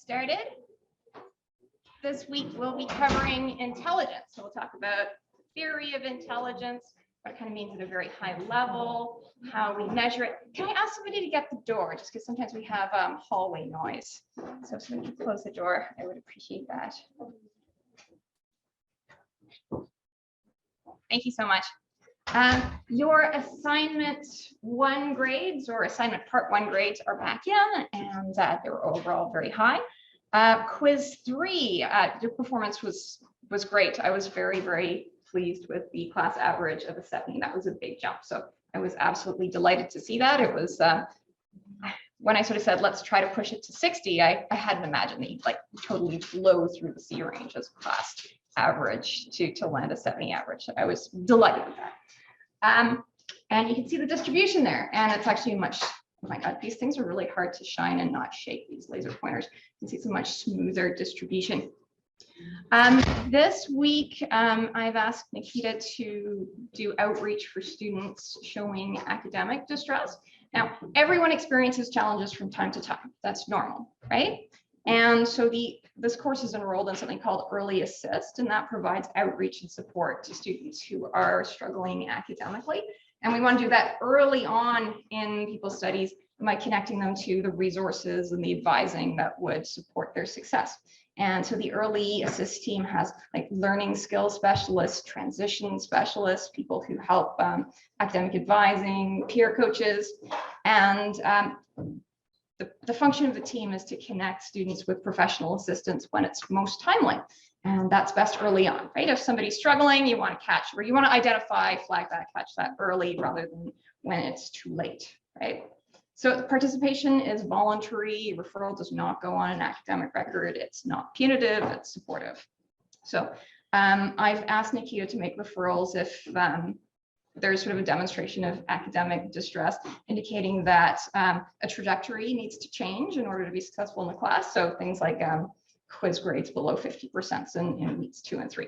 started. This week we'll be covering intelligence. So we'll talk about the theory of intelligence, what it kind of means at a very high level, how we measure it. Can I ask somebody to get the door, just because sometimes we have hallway noise. So if somebody could close the door, I would appreciate that. Thank you so much. Your assignment 1 grades or assignment part 1 grades are back in, and they were overall very high. Quiz 3, your performance was great. I was very, very pleased with the class average of a 70. That was a big jump. So I was absolutely delighted to see that. It was when I sort of said, let's try to push it to 60, I hadn't imagined that you'd like totally blow through the C range as a class average to land a 70 average. So I was delighted with that. And you can see the distribution there, and it's actually much, oh my God, these things are really hard to shine and not shake, these laser pointers. You can see it's a much smoother distribution. This week, I've asked Nikita to do outreach for students showing academic distress. Now, everyone experiences challenges from time to time. That's normal, right? And so this course is enrolled in something called Early Assist, and that provides outreach and support to students who are struggling academically. And we want to do that early on in people's studies by connecting them to the resources and the advising that would support their success. And so the Early Assist team has like learning skills specialists, transition specialists, people who help academic advising, peer coaches, and the function of the team is to connect students with professional assistance when it's most timely. And that's best early on, right? If somebody's struggling, you want to catch, or you want to identify, flag that, catch that early rather than when it's too late, right? So the participation is voluntary. Referral does not go on an academic record. It's not punitive, it's supportive. So I've asked Nikita to make referrals if there's sort of a demonstration of academic distress, indicating that a trajectory needs to change in order to be successful in the class. So things like quiz grades below 50% in weeks 2 and 3.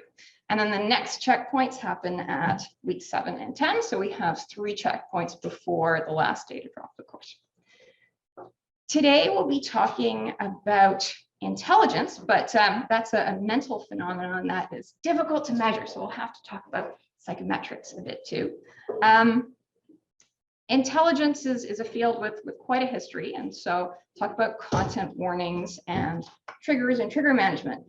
And then the next checkpoints happen at week 7 and 10. So we have 3 checkpoints before the last day to drop the course. Today we'll be talking about intelligence, but that's a mental phenomenon that is difficult to measure. So we'll have to talk about psychometrics a bit too. Intelligence is a field with quite a history, and so talk about content warnings and triggers and trigger management.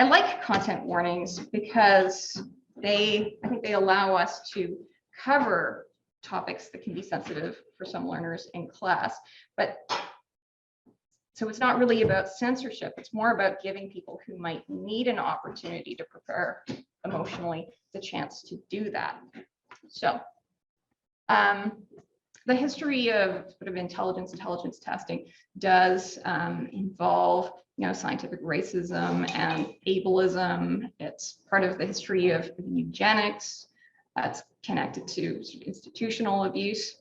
I like content warnings because I think they allow us to cover topics that can be sensitive for some learners in class, but so it's not really about censorship. It's more about giving people who might need an opportunity to prepare emotionally the chance to do that. So the history of sort of intelligence testing does involve, scientific racism and ableism. It's part of the history of eugenics. That's connected to institutional abuse.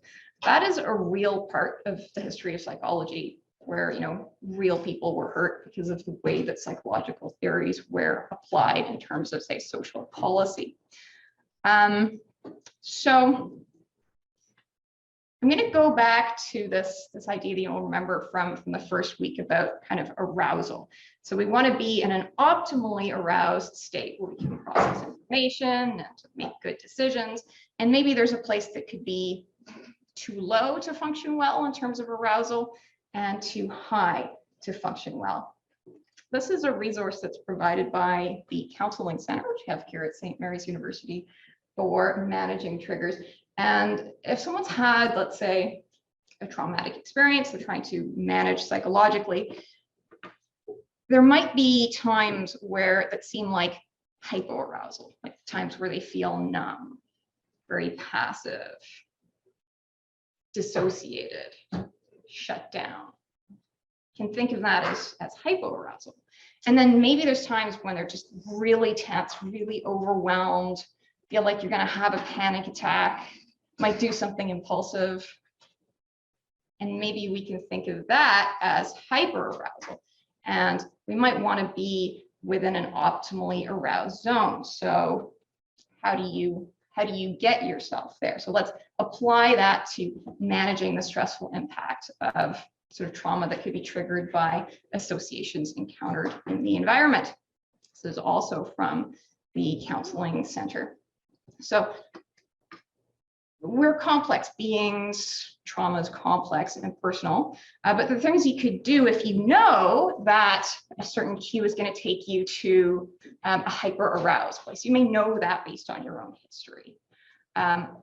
That is a real part of the history of psychology, where real people were hurt because of the way that psychological theories were applied in terms of, say, social policy. So I'm going to go back to this idea that you'll remember from the first week about kind of arousal. So we want to be in an optimally aroused state where we can process information and make good decisions. And maybe there's a place that could be too low to function well in terms of arousal, and too high to function well. This is a resource that's provided by the Counseling Center, which we have here at St. Mary's University, for managing triggers. And if someone's had, let's say, a traumatic experience, they're trying to manage psychologically, there might be times where that seem like hypoarousal, like times where they feel numb, very passive, dissociated, shut down. You can think of that as hypoarousal. And then maybe there's times when they're just really tense, really overwhelmed, feel like you're going to have a panic attack, might do something impulsive. And maybe we can think of that as hyperarousal. And we might want to be within an optimally aroused zone. So how do you get yourself there? So let's apply that to managing the stressful impact of sort of trauma that could be triggered by associations encountered in the environment. This is also from the counseling center. So we're complex beings, trauma is complex and personal, but the things you could do if you know that a certain cue is going to take you to a hyper-aroused place. You may know that based on your own history,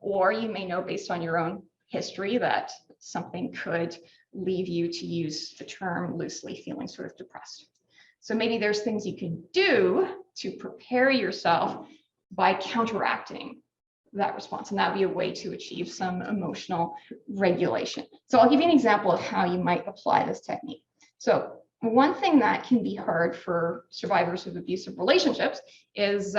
or you may know based on your own history that something could leave you, to use the term loosely, feeling sort of depressed. So maybe there's things you can do to prepare yourself by counteracting that response, and that would be a way to achieve some emotional regulation. So I'll give you an example of how you might apply this technique. So one thing that can be hard for survivors of abusive relationships is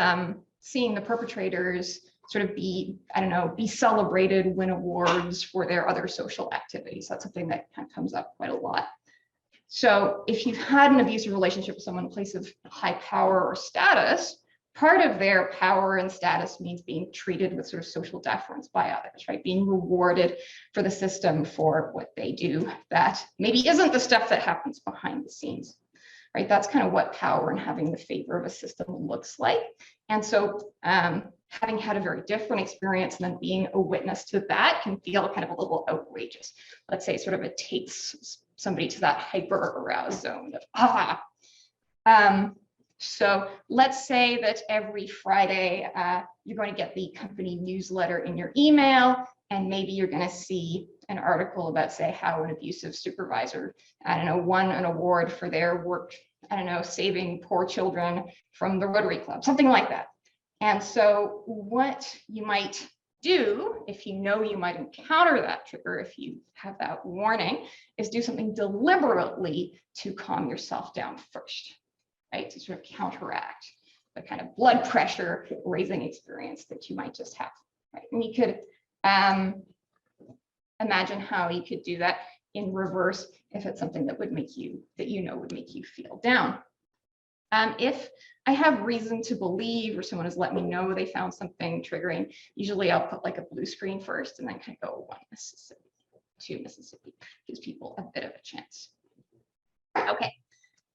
seeing the perpetrators sort of be, I don't know, be celebrated, win awards for their other social activities. That's something that kind of comes up quite a lot. So if you've had an abusive relationship with someone in a place of high power or status, part of their power and status means being treated with sort of social deference by others, right? Being rewarded for the system for what they do that maybe isn't the stuff that happens behind the scenes, right? That's kind of what power and having the favor of a system looks like. And so having had a very different experience and then being a witness to that can feel kind of a little outrageous. Let's say sort of it takes somebody to that hyper-aroused zone of, so let's say that every Friday, you're going to get the company newsletter in your email, and maybe you're going to see an article about, say, how an abusive supervisor, I don't know, won an award for their work, I don't know, saving poor children from the Rotary Club, something like that. And so what you might do, if you know you might encounter that trigger, if you have that warning, is do something deliberately to calm yourself down first. Right, to sort of counteract the kind of blood pressure raising experience that you might just have. Right? And you could imagine how you could do that in reverse if it's something that would make you, that you know would make you feel down. If I have reason to believe, or someone has let me know they found something triggering, usually I'll put like a blue screen first and then kind of go 1 Mississippi, 2 Mississippi, gives people a bit of a chance. Okay.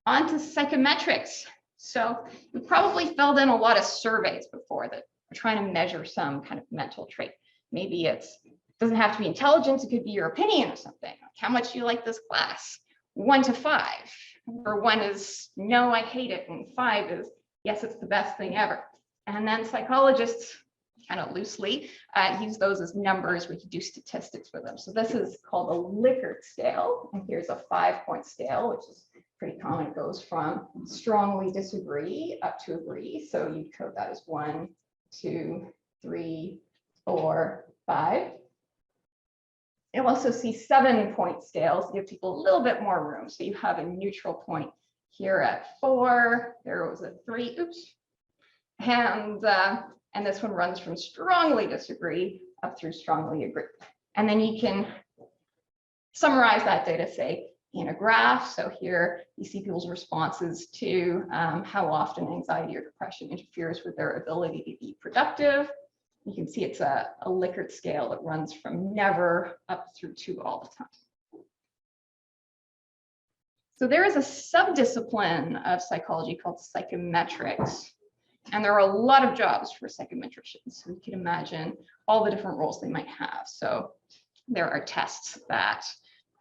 On to psychometrics. So you probably filled in a lot of surveys before that are trying to measure some kind of mental trait. Maybe it doesn't have to be intelligence, it could be your opinion of something. Like how much you like this class, 1 to 5, or 1 is no, I hate it, and 5 is yes, it's the best thing ever. And then psychologists kind of loosely use those as numbers. We could do statistics for them. So this is called a Likert scale, and here's a 5-point scale, which is pretty common. It goes from strongly disagree up to agree. So you'd code that as 1, 2, 3, 4, 5. You'll also see 7-point scales to give people a little bit more room. So you have a neutral point here at 4. There was a 3. Oops. And this one runs from strongly disagree up through strongly agree. And then you can summarize that data, say, in a graph. So here you see people's responses to how often anxiety or depression interferes with their ability to be productive. You can see it's a Likert scale that runs from never up through to all the time. So there is a subdiscipline of psychology called psychometrics. And there are a lot of jobs for psychometricians. So you can imagine all the different roles they might have. So there are tests that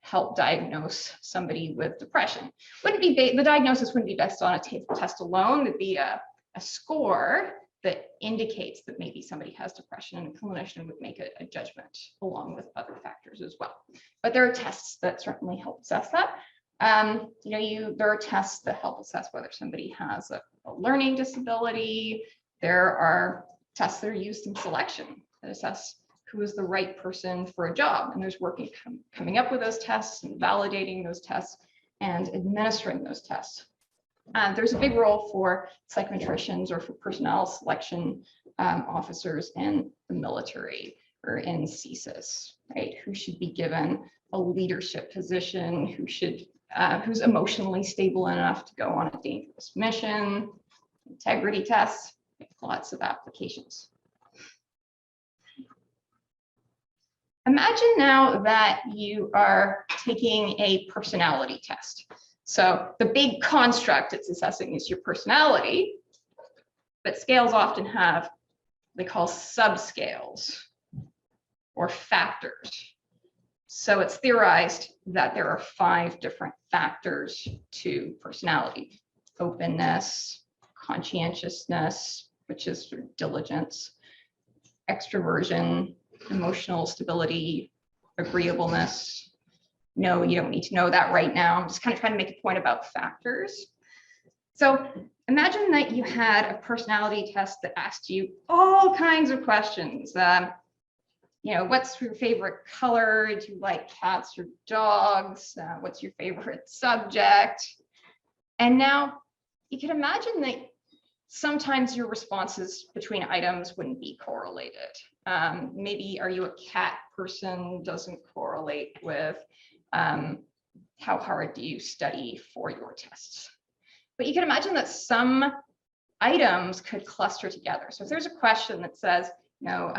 help diagnose somebody with depression. The diagnosis wouldn't be based on a test alone. It'd be a score that indicates that maybe somebody has depression, and a clinician would make a judgment along with other factors as well. But there are tests that certainly help assess that. There are tests that help assess whether somebody has a learning disability. There are tests that are used in selection that assess who is the right person for a job. And there's work in coming up with those tests and validating those tests and administering those tests. There's a big role for psychometricians or for personnel selection officers in the military or in CSIS, right? Who should be given a leadership position, who's emotionally stable enough to go on a dangerous mission, integrity tests, lots of applications. imagine now that you are taking a personality test. So the big construct it's assessing is your personality, but scales often have what they call subscales or factors. So it's theorized that there are 5 different factors to personality: openness, conscientiousness, which is sort of diligence, extroversion, emotional stability, agreeableness. No, you don't need to know that right now. I'm just kind of trying to make a point about factors. So imagine that you had a personality test that asked you all kinds of questions. You know, what's your favorite color? Do you like cats or dogs? What's your favorite subject? And now you can imagine that sometimes your responses between items wouldn't be correlated. Maybe are you a cat person doesn't correlate with how hard do you study for your tests. But you can imagine that some items could cluster together. So if there's a question that says, you know,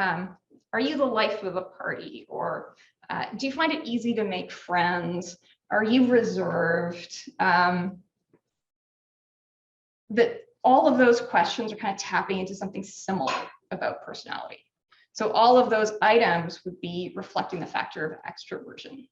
are you the life of the party? Or do you find it easy to make friends? Are you reserved? That all of those questions are kind of tapping into something similar about personality. So all of those items would be reflecting the factor of extroversion.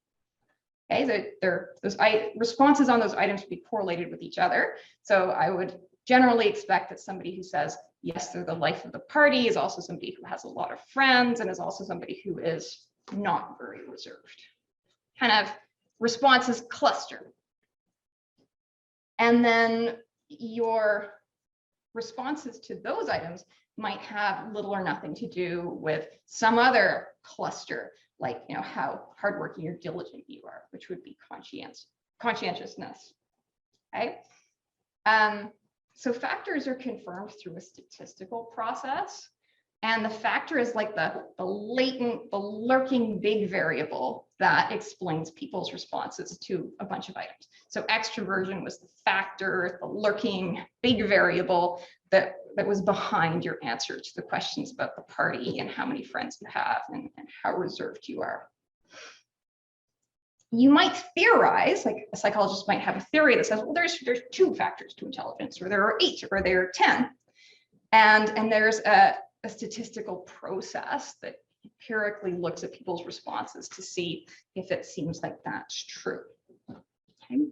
Okay, those responses on those items would be correlated with each other. So I would generally expect that somebody who says, yes, they're the life of the party is also somebody who has a lot of friends and is also somebody who is not very reserved. Kind of responses cluster. And then your responses to those items might have little or nothing to do with some other cluster, like, you know, how hardworking or diligent you are, which would be conscientiousness. Okay. So factors are confirmed through a statistical process, and the factor is like the latent, the lurking big variable that explains people's responses to a bunch of items. So extroversion was the factor, the lurking big variable that was behind your answer to the questions about the party and how many friends you have and how reserved you are. You might theorize, like a psychologist might have a theory that says, well, there's 2 factors to intelligence, or there are 8, or there are 10. And there's a statistical process that empirically looks at people's responses to see if it seems like that's true. Okay.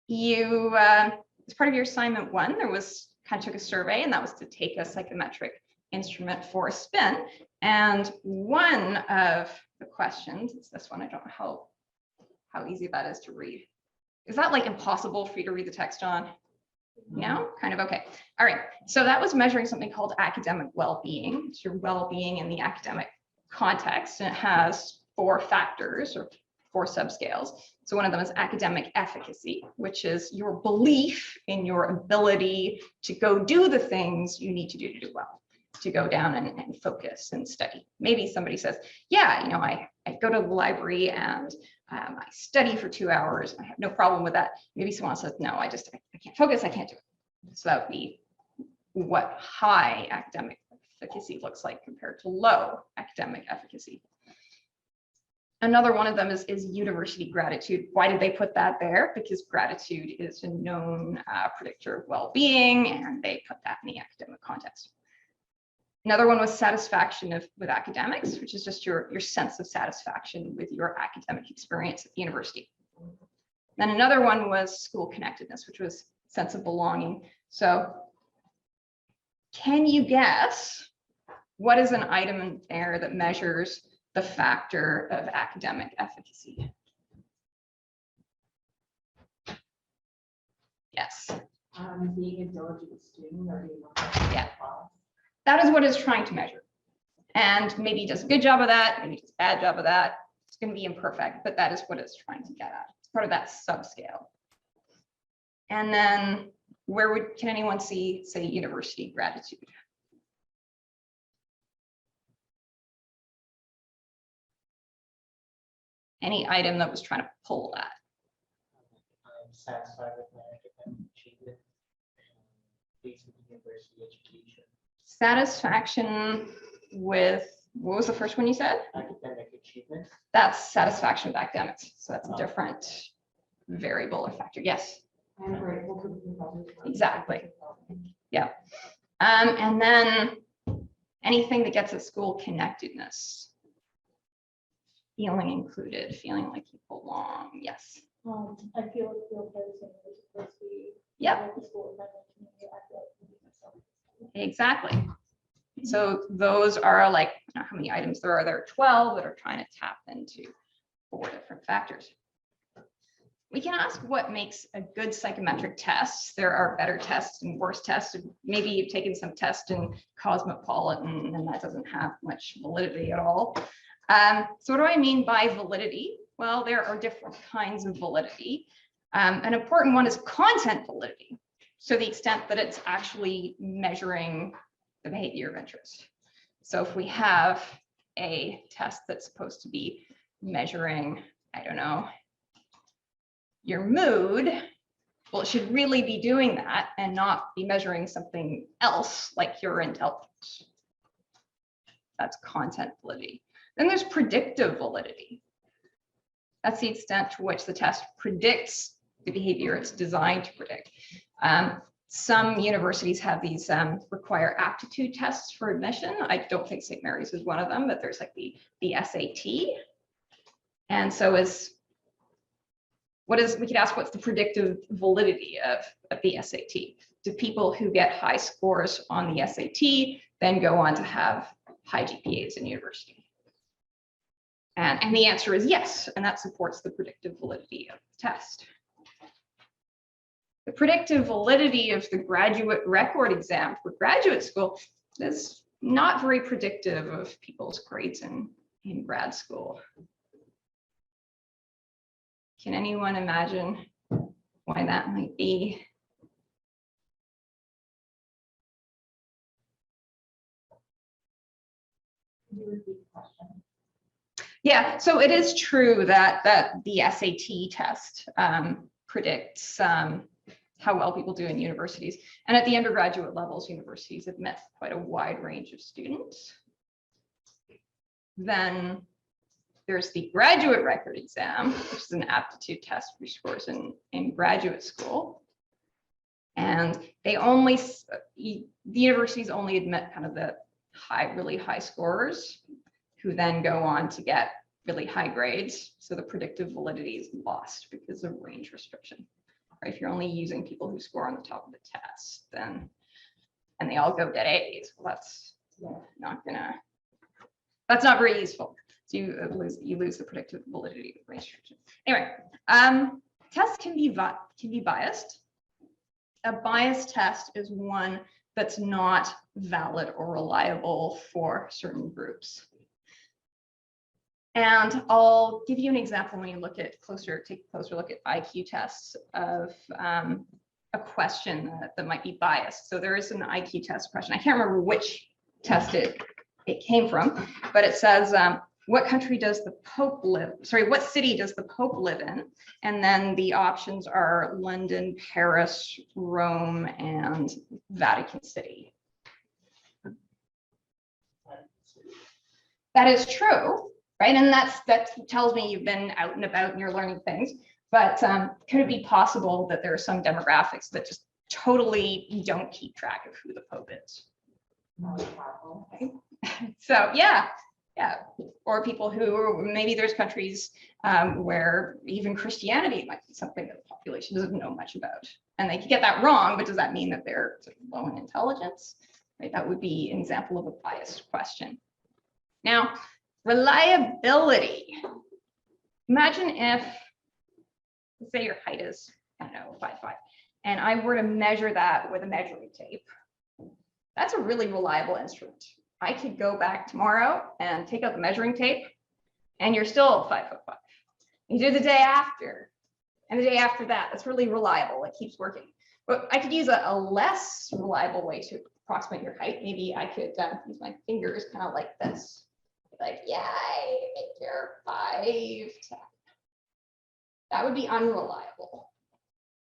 You, as part of your assignment 1, there was kind of took a survey, and that was to take a psychometric instrument for a spin. And one of the questions, it's this one, I don't know how easy that is to read. Is that like impossible for you to read the text on? No? Kind of okay. All right. So that was measuring something called academic well-being. It's your well-being in the academic context. And it has 4 factors or 4 subscales. So one of them is academic efficacy, which is your belief in your ability to go do the things you need to do well, to go down and focus and study. Maybe somebody says, yeah, you know, I go to the library and I study for 2 hours. I have no problem with that. Maybe someone says, no, I can't focus. I can't do it. So that would be what high academic efficacy looks like compared to low academic efficacy. Another one of them is university gratitude. Why did they put that there? Because gratitude is a known predictor of well-being, and they put that in the academic context. Another one was satisfaction with academics, which is just your sense of satisfaction with your academic experience at the university. Then another one was school connectedness, which was sense of belonging. So can you guess what is an item in there that measures the factor of academic efficacy? Yes. Being a diligent student or being yeah. That is what it's trying to measure. And maybe it does a good job of that, maybe it does a bad job of that. It's going to be imperfect, but that is what it's trying to get at. It's part of that subscale. And then can anyone see, say, university gratitude? Any item that was trying to pull that? I'm satisfied with my academic achievement and pleased with university education. Satisfaction with, what was the first one you said? Academic achievement. That's satisfaction with academics. So that's a different variable or factor. Yes. I'm grateful to the professors. Exactly. Yeah. And then anything that gets at school connectedness. Feeling included, feeling like you belong. Yes. I feel person is supposed to be. Yep. At the school, if I'm in the community, I feel like myself. Exactly. So those are like, I don't know how many items there are. There are 12 that are trying to tap into 4 different factors. We can ask what makes a good psychometric test. There are better tests and worse tests. Maybe you've taken some test in Cosmopolitan and that doesn't have much validity at all. So what do I mean by validity? Well, there are different kinds of validity. An important one is content validity. So the extent that it's actually measuring the behavior of interest. So if we have a test that's supposed to be measuring, I don't know, your mood, well, it should really be doing that and not be measuring something else like your intelligence. That's content validity. Then there's predictive validity. That's the extent to which the test predicts the behavior it's designed to predict. Some universities have these require aptitude tests for admission. I don't think St. Mary's is one of them, but there's like the SAT. And so we could ask what's the predictive validity of the SAT? Do people who get high scores on the SAT then go on to have high GPAs in university? And the answer is yes, and that supports the predictive validity of the test. The predictive validity of the graduate record exam for graduate school is not very predictive of people's grades in grad school. Can anyone imagine why that might be? Yeah, so it is true that the SAT test predicts how well people do in universities. And at the undergraduate levels, universities admit quite a wide range of students. Then there's the graduate record exam, which is an aptitude test for scores in graduate school. And the universities only admit kind of the really high scorers who then go on to get really high grades. So the predictive validity is lost because of range restriction. Right? If you're only using people who score on the top of the test, then, and they all go get A's, well, that's not very useful. So you lose the predictive validity of range restriction. Anyway, tests can be biased. A biased test is one that's not valid or reliable for certain groups. And I'll give you an example when you take a closer look at IQ tests of a question that might be biased. So there is an IQ test question. I can't remember which test it came from, but it says, what country does the Pope live? Sorry, what city does the Pope live in? And then the options are London, Paris, Rome, and Vatican City. That is true, right? And that tells me you've been out and about and you're learning things. But could it be possible that there are some demographics that just totally don't keep track of who the Pope is? Okay. So yeah. Or people who, maybe there's countries where even Christianity might be something that the population doesn't know much about. And they could get that wrong, but does that mean that they're sort of low in intelligence? Right? That would be an example of a biased question. Now, reliability. Imagine if, let's say your height is, I don't know, 5'5", and I were to measure that with a measuring tape. That's a really reliable instrument. I could go back tomorrow and take out the measuring tape, and you're still 5'5". You do the day after, and the day after that. That's really reliable. It keeps working. But I could use a less reliable way to approximate your height. Maybe I could use my fingers kind of like this. Like, yeah, I think you're 5'10". That would be unreliable.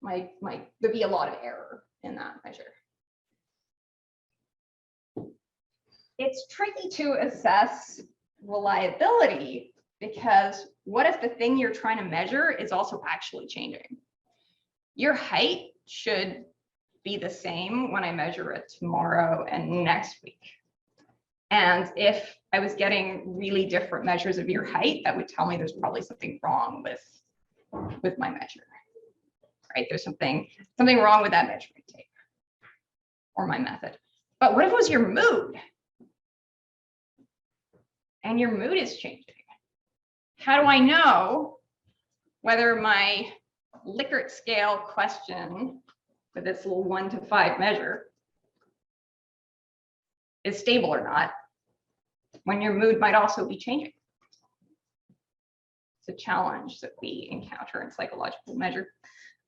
There'd be a lot of error in that measure. it's tricky to assess reliability because what if the thing you're trying to measure is also actually changing? Your height should be the same when I measure it tomorrow and next week. And if I was getting really different measures of your height, that would tell me there's probably something wrong with my measure, right? There's something wrong with that measuring tape or my method. But what if it was your mood? And your mood is changing. How do I know whether my Likert scale question with its little 1 to 5 measure is stable or not, when your mood might also be changing? It's a challenge that we encounter in psychological measure.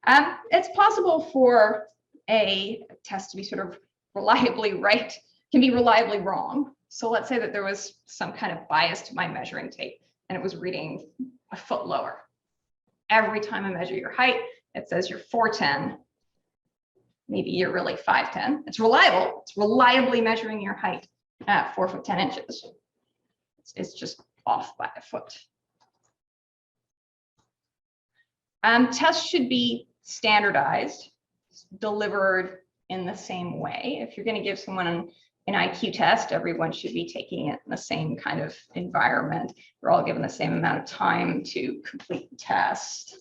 It's possible for a test to be sort of reliably right, can be reliably wrong. So let's say that there was some kind of bias to my measuring tape and it was reading a foot lower. Every time I measure your height, it says you're 4'10". Maybe you're really 5'10". It's reliable. It's reliably measuring your height at 4 foot 10 inches. It's just off by a foot. Tests should be standardized, delivered in the same way. If you're going to give someone an IQ test, everyone should be taking it in the same kind of environment. We're all given the same amount of time to complete the test.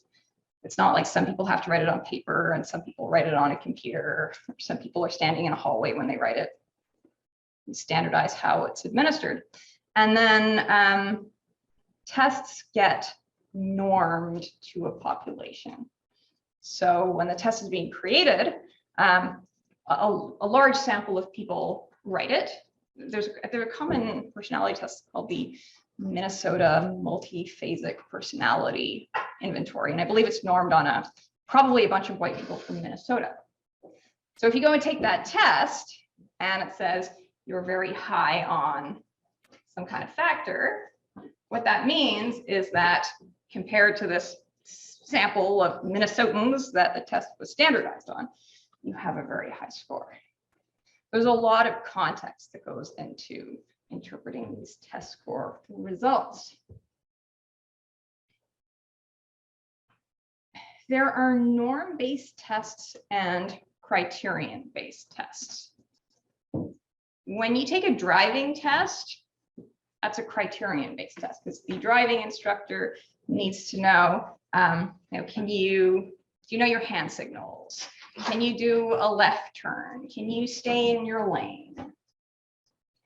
It's not like some people have to write it on paper and some people write it on a computer. Some people are standing in a hallway when they write it. We standardize how it's administered. And then tests get normed to a population. So when the test is being created, a large sample of people write it. There's a common personality test called the Minnesota Multiphasic Personality Inventory, and I believe it's normed on probably a bunch of white people from Minnesota. So if you go and take that test and it says you're very high on some kind of factor, what that means is that compared to this sample of Minnesotans that the test was standardized on, you have a very high score. There's a lot of context that goes into interpreting these test score results. There are norm-based tests and criterion-based tests. When you take a driving test, that's a criterion-based test because the driving instructor needs to know, do you know your hand signals? Can you do a left turn? Can you stay in your lane?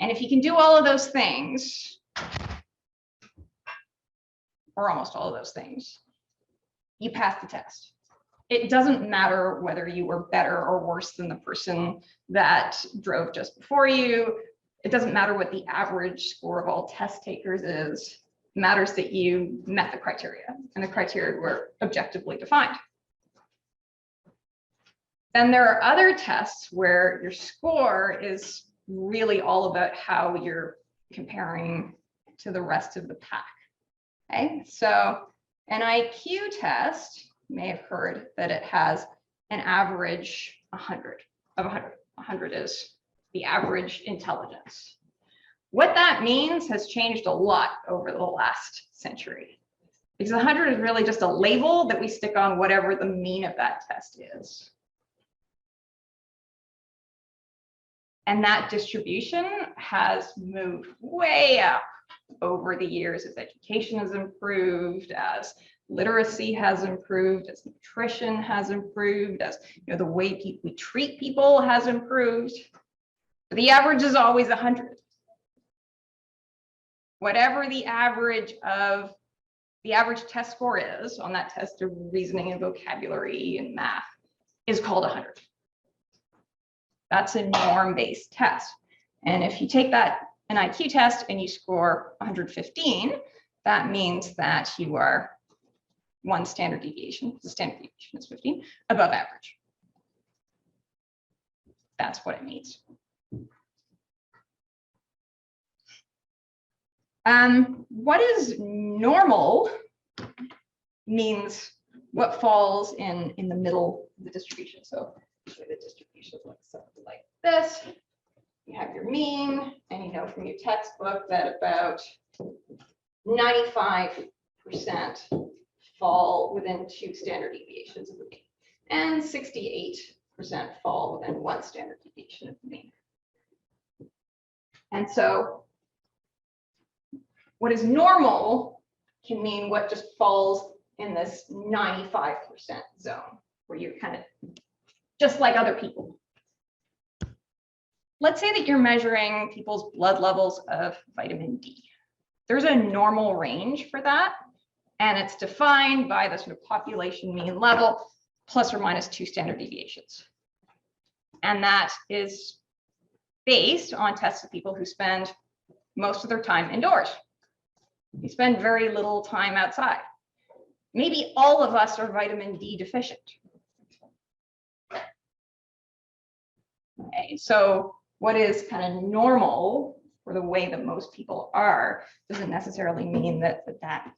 And if you can do all of those things, or almost all of those things, you pass the test. It doesn't matter whether you were better or worse than the person that drove just before you. It doesn't matter what the average score of all test takers is. It matters that you met the criteria, and the criteria were objectively defined. Then there are other tests where your score is really all about how you're comparing to the rest of the pack. Okay, so an IQ test, you may have heard that it has an average 100 of 100. 100 is the average intelligence. What that means has changed a lot over the last century, because 100 is really just a label that we stick on whatever the mean of that test is. And that distribution has moved way up over the years as education has improved, as literacy has improved, as nutrition has improved, as the way we treat people has improved. The average is always 100. Whatever the average test score is on that test of reasoning and vocabulary and math is called 100. That's a norm-based test. And if you take an IQ test and you score 115, that means that you are one standard deviation, the standard deviation is 15, above average. That's what it means. What is normal means what falls in the middle of the distribution. So the distribution looks something like this. You have your mean and you know from your textbook that about 95% fall within 2 standard deviations of the mean, and 68% fall within 1 standard deviation of the mean. And so what is normal can mean what just falls in this 95% zone, where you're kind of just like other people. Let's say that you're measuring people's blood levels of vitamin D. There's a normal range for that, and it's defined by the sort of population mean level plus or minus 2 standard deviations. And that is based on tests of people who spend most of their time indoors. You spend very little time outside. Maybe all of us are vitamin D deficient. Okay, so what is kind of normal for the way that most people are doesn't necessarily mean that kind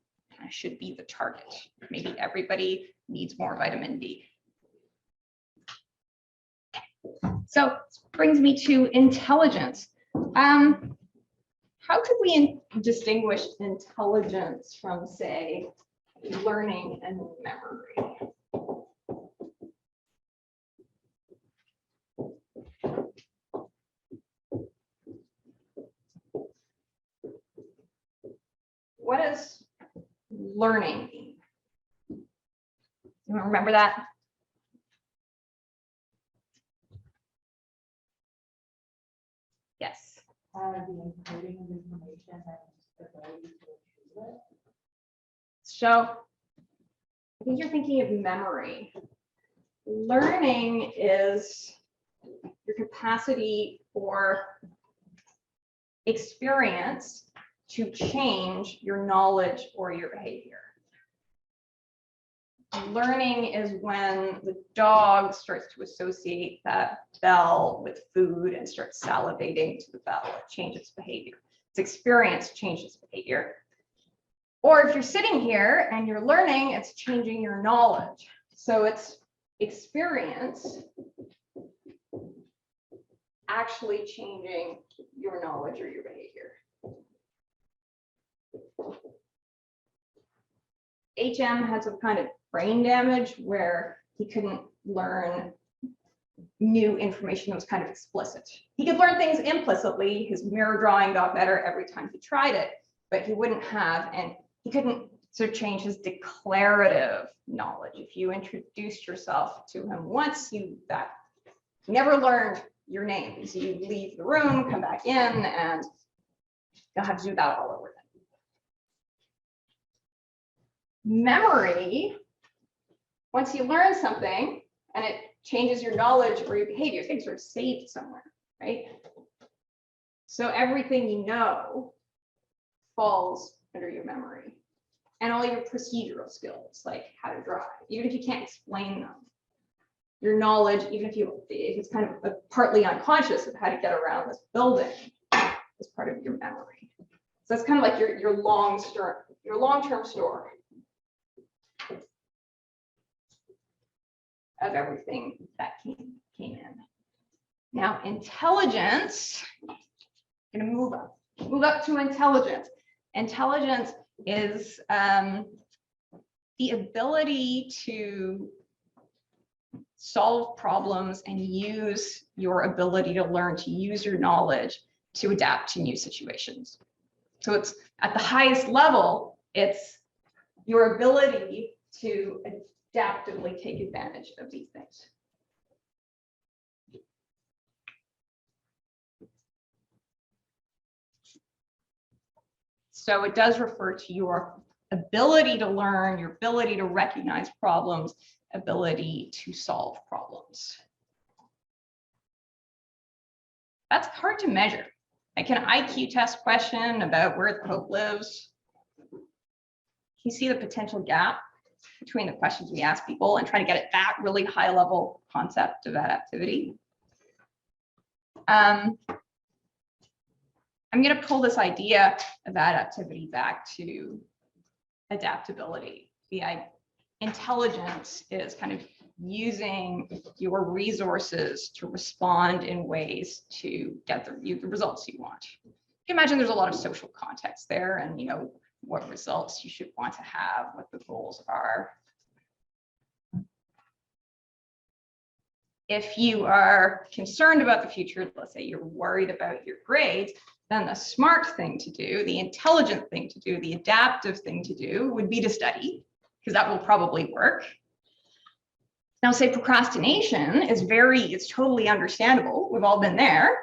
of should be the target. Maybe everybody needs more vitamin D. So this brings me to intelligence. How could we distinguish intelligence from, say, learning and memory? What does learning mean? You remember that? Yes. The encoding of information and the ability to retrieve it. So I think you're thinking of memory. Learning is your capacity for experience to change your knowledge or your behavior. Learning is when the dog starts to associate that bell with food and starts salivating to the bell. It changes behavior. Its experience changes behavior. Or if you're sitting here and you're learning, it's changing your knowledge. So it's experience actually changing your knowledge or your behavior. HM had some kind of brain damage where he couldn't learn new information that was kind of explicit. He could learn things implicitly. His mirror drawing got better every time he tried it, but he wouldn't have, and he couldn't sort of change his declarative knowledge. If you introduced yourself to him once, you never learned your name. So you leave the room, come back in, and you'll have to do that all over again. Memory, once you learn something and it changes your knowledge or your behavior, things are saved somewhere, right? So everything you know falls under your memory, and all your procedural skills, like how to drive, even if you can't explain them. Your knowledge, even if it's kind of partly unconscious of how to get around this building, is part of your memory. So it's kind of like your long-term story of everything that came in. Now, intelligence, I'm going to move up to intelligence. Intelligence is the ability to solve problems and use your ability to learn, to use your knowledge to adapt to new situations. So it's at the highest level, it's your ability to adaptively take advantage of these things. So it does refer to your ability to learn, your ability to recognize problems, ability to solve problems. That's hard to measure. Like an IQ test question about where the Pope lives. You see the potential gap between the questions we ask people and trying to get at that really high level concept of adaptivity. I'm going to pull this idea of adaptivity back to adaptability. The intelligence is kind of using your resources to respond in ways to get the results you want. You can imagine there's a lot of social context there, and you know what results you should want to have, what the goals are. If you are concerned about the future, let's say you're worried about your grades, then the smart thing to do, the intelligent thing to do, the adaptive thing to do would be to study, because that will probably work. Now, say procrastination is it's totally understandable. We've all been there,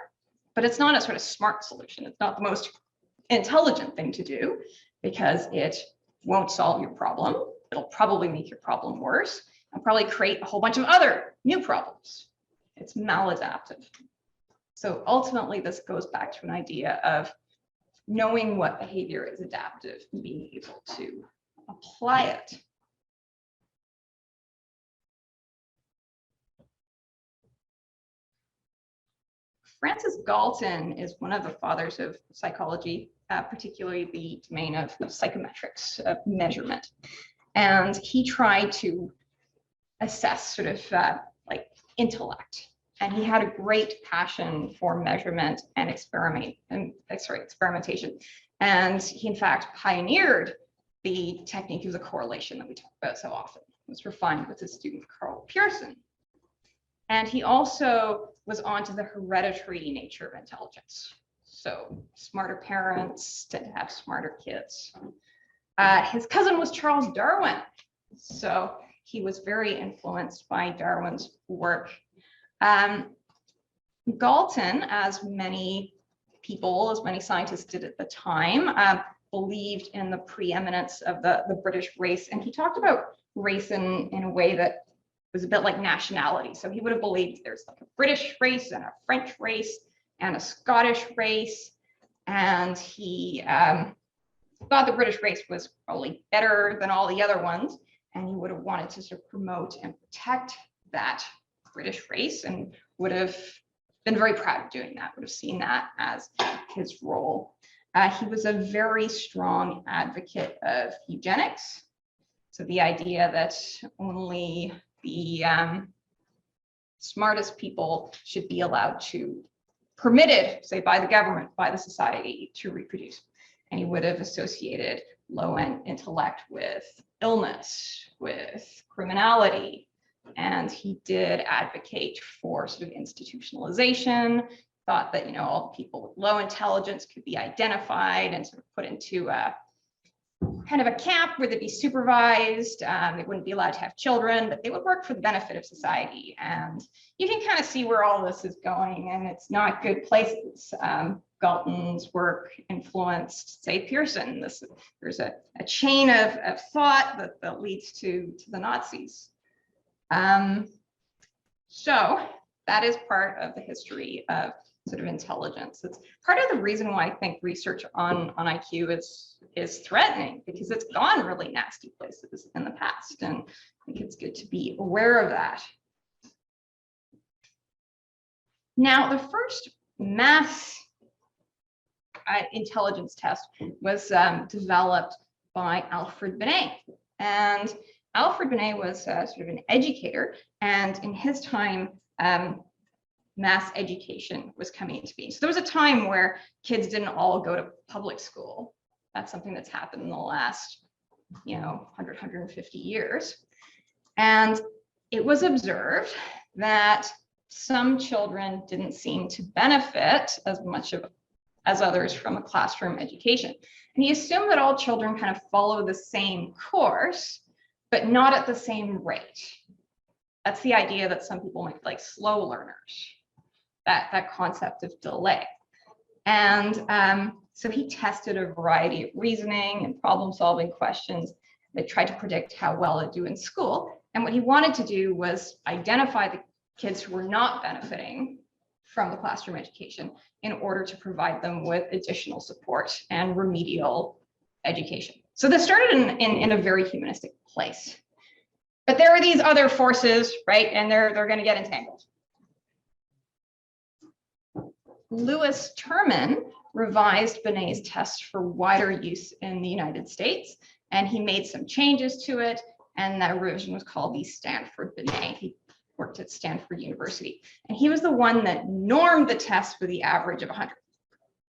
but it's not a sort of smart solution. It's not the most intelligent thing to do because it won't solve your problem. It'll probably make your problem worse and probably create a whole bunch of other new problems. It's maladaptive. So ultimately, this goes back to an idea of knowing what behavior is adaptive and being able to apply it. Francis Galton is one of the fathers of psychology, particularly the domain of psychometrics, of measurement. And he tried to assess sort of like intellect. And he had a great passion for measurement and experimentation. And he, in fact, pioneered the technique of the correlation that we talk about so often. It was refined with his student Carl Pearson. And he also was onto the hereditary nature of intelligence. So smarter parents tend to have smarter kids. His cousin was Charles Darwin. So he was very influenced by Darwin's work. Galton, as many scientists did at the time, believed in the preeminence of the British race. And he talked about race in a way that was a bit like nationality. So he would have believed there's like a British race and a French race and a Scottish race. And he thought the British race was probably better than all the other ones. And he would have wanted to sort of promote and protect that British race and would have been very proud of doing that, would have seen that as his role. He was a very strong advocate of eugenics. So the idea that only the smartest people should be allowed to, permitted, say, by the government, by the society, to reproduce. And he would have associated low-end intellect with illness, with criminality. And he did advocate for sort of institutionalization, thought that, you know, all the people with low intelligence could be identified and sort of put into a kind of a camp where they'd be supervised. They wouldn't be allowed to have children, but they would work for the benefit of society. And you can kind of see where all this is going, and it's not good places. Galton's work influenced, say, Pearson. There's a chain of thought that leads to the Nazis. So that is part of the history of sort of intelligence. It's part of the reason why I think research on IQ is threatening, because it's gone really nasty places in the past, and I think it's good to be aware of that. Now, the first mass intelligence test was developed by Alfred Benjamin, and Alfred Benjamin was sort of an educator, and in his time, mass education was coming into being. So there was a time where kids didn't all go to public school. That's something that's happened in the last, 100, 150 years. And it was observed that some children didn't seem to benefit as much as others from a classroom education. And he assumed that all children kind of follow the same course, but not at the same rate. That's the idea that some people might like slow learners, that concept of delay. And so he tested a variety of reasoning and problem-solving questions that tried to predict how well they'd do in school. And what he wanted to do was identify the kids who were not benefiting from the classroom education in order to provide them with additional support and remedial education. So this started in a very humanistic place. But there are these other forces, right? And they're going to get entangled. Louis Turman revised Benet's test for wider use in the United States, and he made some changes to it. and that revision was called the Stanford Binet. He worked at Stanford University, and he was the one that normed the test with the average of 100.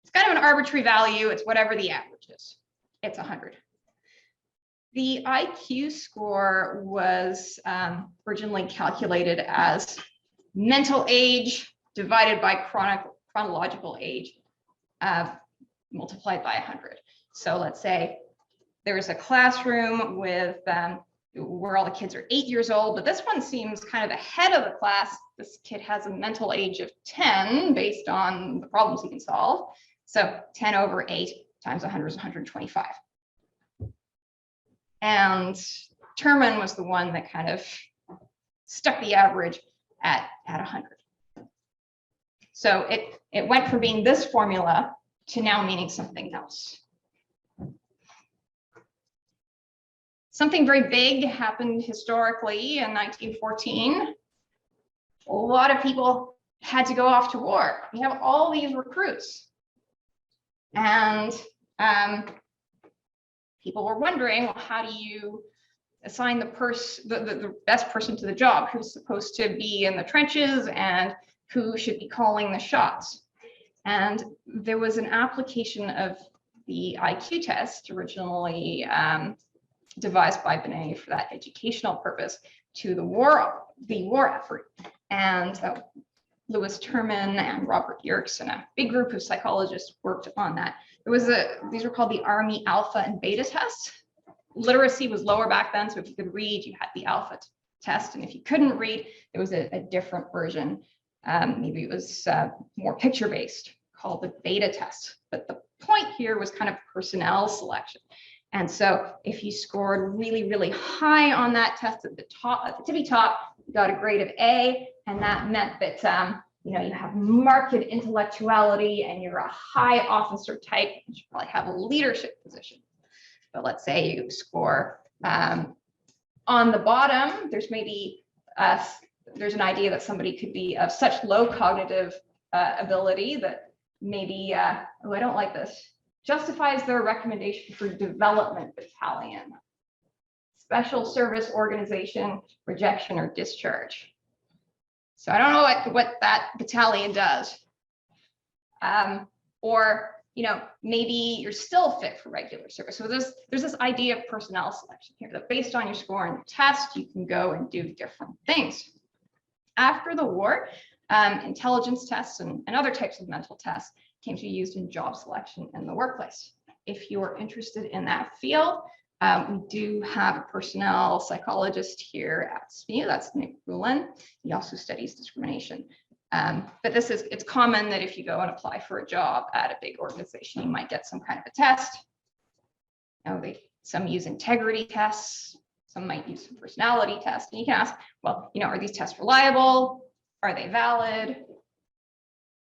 It's kind of an arbitrary value. It's whatever the average is. It's 100. The IQ score was originally calculated as mental age divided by chronological age multiplied by 100. So let's say there was a classroom with where all the kids are 8 years old, but this one seems kind of ahead of the class. This kid has a mental age of 10 based on the problems he can solve. So 10 over 8 times 100 is 125. And Turman was the one that kind of stuck the average at 100. So it went from being this formula to now meaning something else. Something very big happened historically in 1914. A lot of people had to go off to war. We have all these recruits. And people were wondering, well, how do you assign the best person to the job? Who's supposed to be in the trenches and who should be calling the shots? And there was an application of the IQ test originally devised by Binet for that educational purpose to the war effort. And Louis Turman and Robert Yerkes and a big group of psychologists worked on that. These were called the Army Alpha and Beta tests. Literacy was lower back then, so if you could read, you had the Alpha test, and if you couldn't read, there was a different version. Maybe it was more picture-based, called the Beta test. But the point here was kind of personnel selection. And so if you scored really, really high on that test at the tippy top, you got a grade of A, and that meant that you have marked intellectuality and you're a high officer type. You should probably have a leadership position. But let's say you score on the bottom, there's maybe there's an idea that somebody could be of such low cognitive ability that maybe, oh, I don't like this, justifies their recommendation for development battalion, special service organization, rejection or discharge. So I don't know what that battalion does. Or, maybe you're still fit for regular service. So there's this idea of personnel selection here that based on your score in the test, you can go and do different things. After the war, intelligence tests and other types of mental tests came to be used in job selection in the workplace. If you're interested in that field, we do have a personnel psychologist here at SMU, that's Nick Rulin. He also studies discrimination. But it's common that if you go and apply for a job at a big organization, you might get some kind of a test. Some use integrity tests, some might use some personality tests, and you can ask, well, are these tests reliable? Are they valid?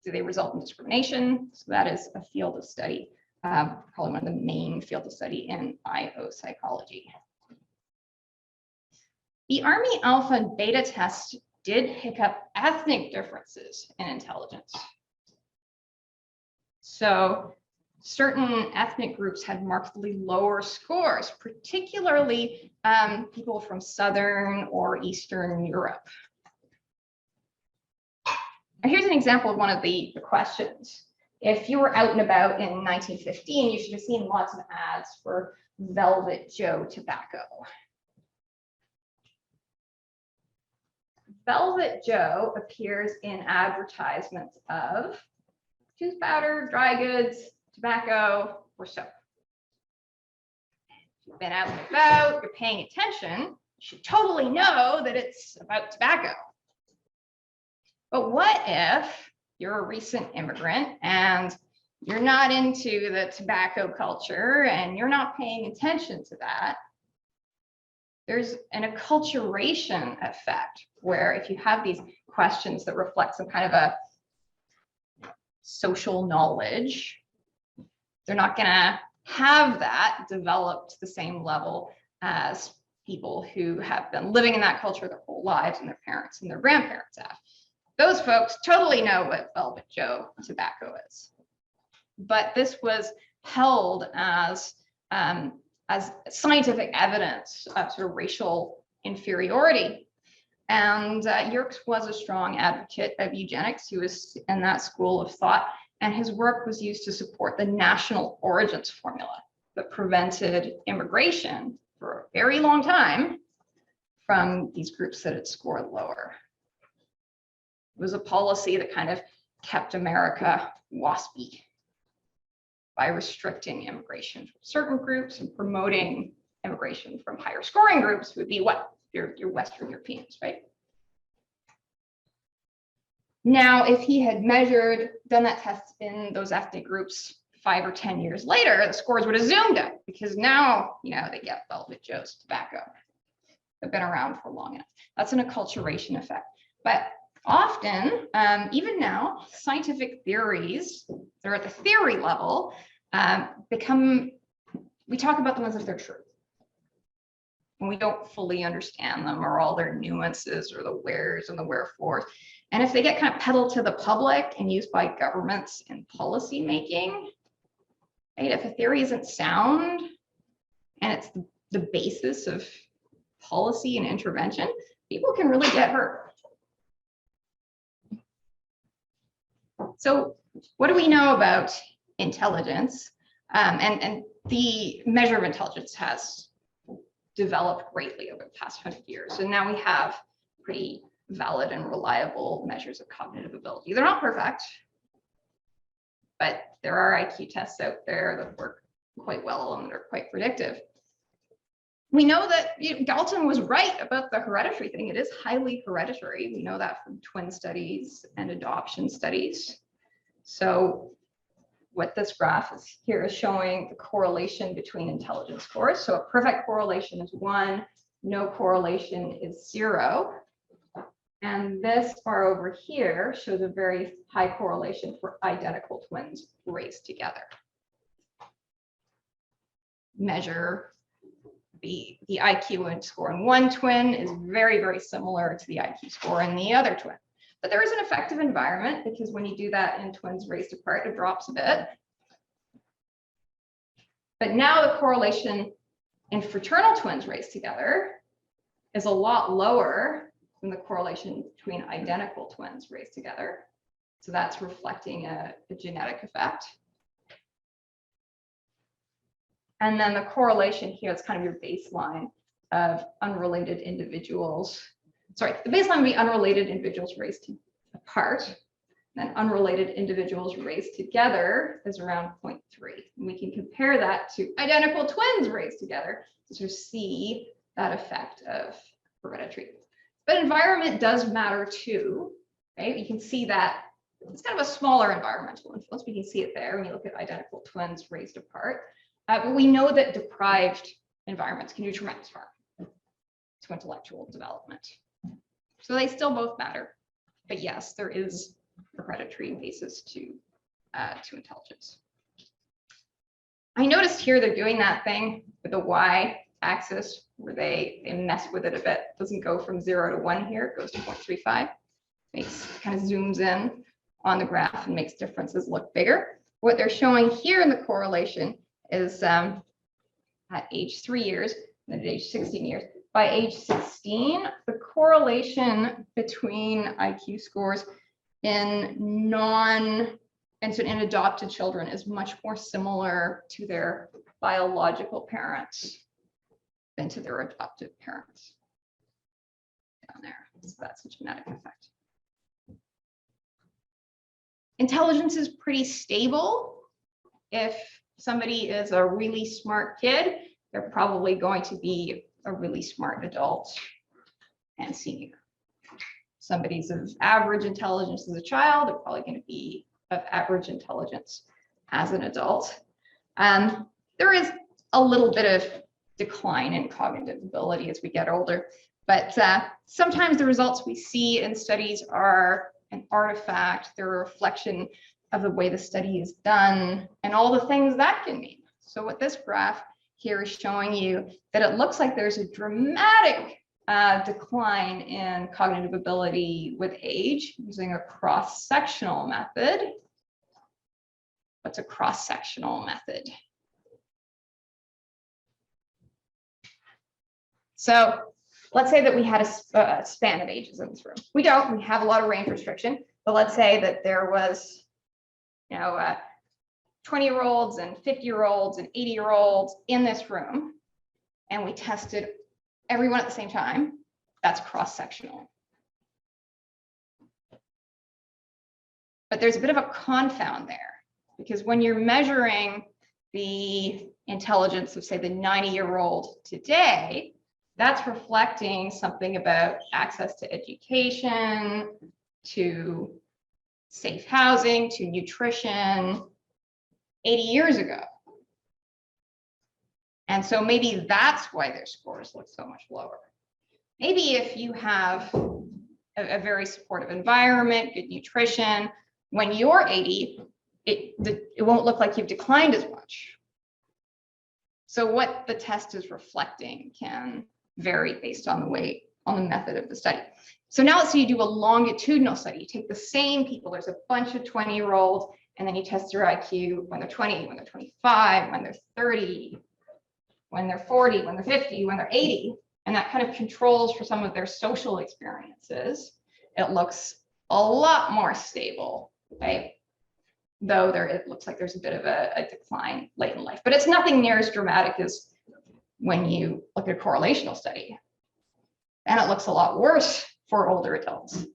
Do they result in discrimination? So that is a field of study, probably one of the main fields of study in IO psychology. The Army Alpha and Beta test did pick up ethnic differences in intelligence. So certain ethnic groups had markedly lower scores, particularly people from Southern or Eastern Europe. And here's an example of one of the questions. If you were out and about in 1915, you should have seen lots of ads for Velvet Joe tobacco. Velvet Joe appears in advertisements of tooth powder, dry goods, tobacco, or soap. If you've been out and about, you're paying attention, you should totally know that it's about tobacco. But what if you're a recent immigrant and you're not into the tobacco culture and you're not paying attention to that? There's an acculturation effect where if you have these questions that reflect some kind of a social knowledge, they're not going to have that developed to the same level as people who have been living in that culture their whole lives and their parents and their grandparents have. Those folks totally know what Velvet Joe tobacco is. But this was held as a as scientific evidence of sort of racial inferiority. And Yerkes was a strong advocate of eugenics. He was in that school of thought, and his work was used to support the national origins formula that prevented immigration for a very long time from these groups that had scored lower. It was a policy that kind of kept America waspy by restricting immigration from certain groups and promoting immigration from higher scoring groups, who would be what? Your Western Europeans, right? Now, if he had done that test in those ethnic groups 5 or 10 years later, the scores would have zoomed up, because now, they get Velvet Joe's tobacco. They've been around for long enough. That's an acculturation effect. But often, even now, scientific theories that are at the theory level we talk about them as if they're true. And we don't fully understand them, or all their nuances, or the wheres and the wherefores. And if they get kind of peddled to the public and used by governments in policy making, right? If a theory isn't sound and it's the basis of policy and intervention, people can really get hurt. So what do we know about intelligence? And the measure of intelligence has developed greatly over the past 100 years. And now we have pretty valid and reliable measures of cognitive ability. They're not perfect, but there are IQ tests out there that work quite well and are quite predictive. We know that Galton was right about the hereditary thing. It is highly hereditary. We know that from twin studies and adoption studies. So what this graph is here is showing the correlation between intelligence scores. So a perfect correlation is 1, no correlation is 0. And this bar over here shows a very high correlation for identical twins raised together. Measure the IQ and score in one twin is very, very similar to the IQ score in the other twin. But there is an effective environment, because when you do that in twins raised apart, it drops a bit. But now the correlation in fraternal twins raised together is a lot lower than the correlation between identical twins raised together. So that's reflecting a genetic effect. And then the correlation here is kind of your baseline of unrelated individuals. Sorry, the baseline would be unrelated individuals raised apart. Then unrelated individuals raised together is around 0.3. And we can compare that to identical twins raised together to sort of see that effect of hereditary. But environment does matter too, right? You can see that it's kind of a smaller environmental influence. We can see it there when you look at identical twins raised apart. But we know that deprived environments can do tremendous harm to intellectual development. So they still both matter. But yes, there is a hereditary basis to intelligence. I noticed here they're doing that thing with the y-axis where they mess with it a bit. It doesn't go from 0 to 1 here, it goes to 0.35. Kind of zooms in on the graph and makes differences look bigger. What they're showing here in the correlation is at age 3 years and at age 16 years. By age 16, the correlation between IQ scores in adopted children is much more similar to their biological parents than to their adoptive parents down there. So that's a genetic effect. Intelligence is pretty stable. If somebody is a really smart kid, they're probably going to be a really smart adult and senior. Somebody's of average intelligence as a child, they're probably going to be of average intelligence as an adult. There is a little bit of decline in cognitive ability as we get older, but sometimes the results we see in studies are an artifact, they're a reflection of the way the study is done and all the things that can mean. So what this graph here is showing you that it looks like there's a dramatic decline in cognitive ability with age using a cross-sectional method. What's a cross-sectional method? So let's say that we had a span of ages in this room. We don't, we have a lot of range restriction, but let's say that there was, 20-year-olds and 50-year-olds and 80-year-olds in this room, and we tested everyone at the same time. That's cross-sectional. But there's a bit of a confound there, because when you're measuring the intelligence of, say, the 90-year-old today, that's reflecting something about access to education, to safe housing, to nutrition 80 years ago. And so maybe that's why their scores look so much lower. Maybe if you have a very supportive environment, good nutrition, when you're 80, it won't look like you've declined as much. So what the test is reflecting can vary based on the method of the study. So now let's say you do a longitudinal study. You take the same people, there's a bunch of 20-year-olds, and then you test their IQ when they're 20, when they're 25, when they're 30, when they're 40, when they're 50, when they're 80, and that kind of controls for some of their social experiences. It looks a lot more stable, right? Though it looks like there's a bit of a decline late in life, but it's nothing near as dramatic as when you look at a correlational study. And it looks a lot worse for older adults.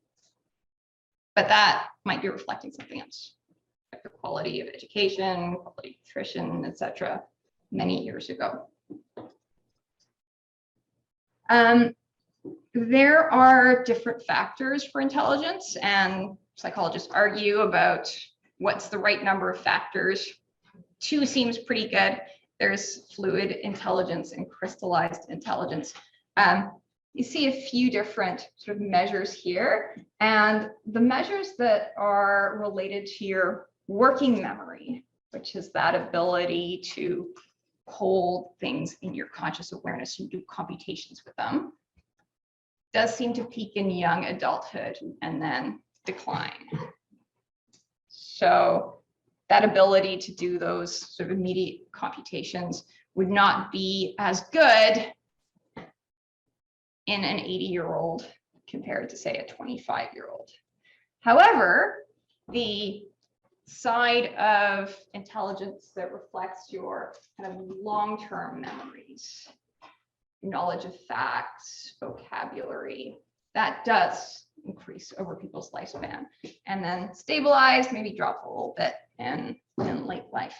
But that might be reflecting something else, like the quality of education, quality of nutrition, et cetera, many years ago. There are different factors for intelligence, and psychologists argue about what's the right number of factors. 2 seems pretty good. There's fluid intelligence and crystallized intelligence. You see a few different sort of measures here, and the measures that are related to your working memory, which is that ability to hold things in your conscious awareness and do computations with them, does seem to peak in young adulthood and then decline. So that ability to do those sort of immediate computations would not be as good in an 80-year-old compared to, say, a 25-year-old. However, the side of intelligence that reflects your kind of long-term memories, knowledge of facts, vocabulary, that does increase over people's lifespan, and then stabilize, maybe drop a little bit in late life.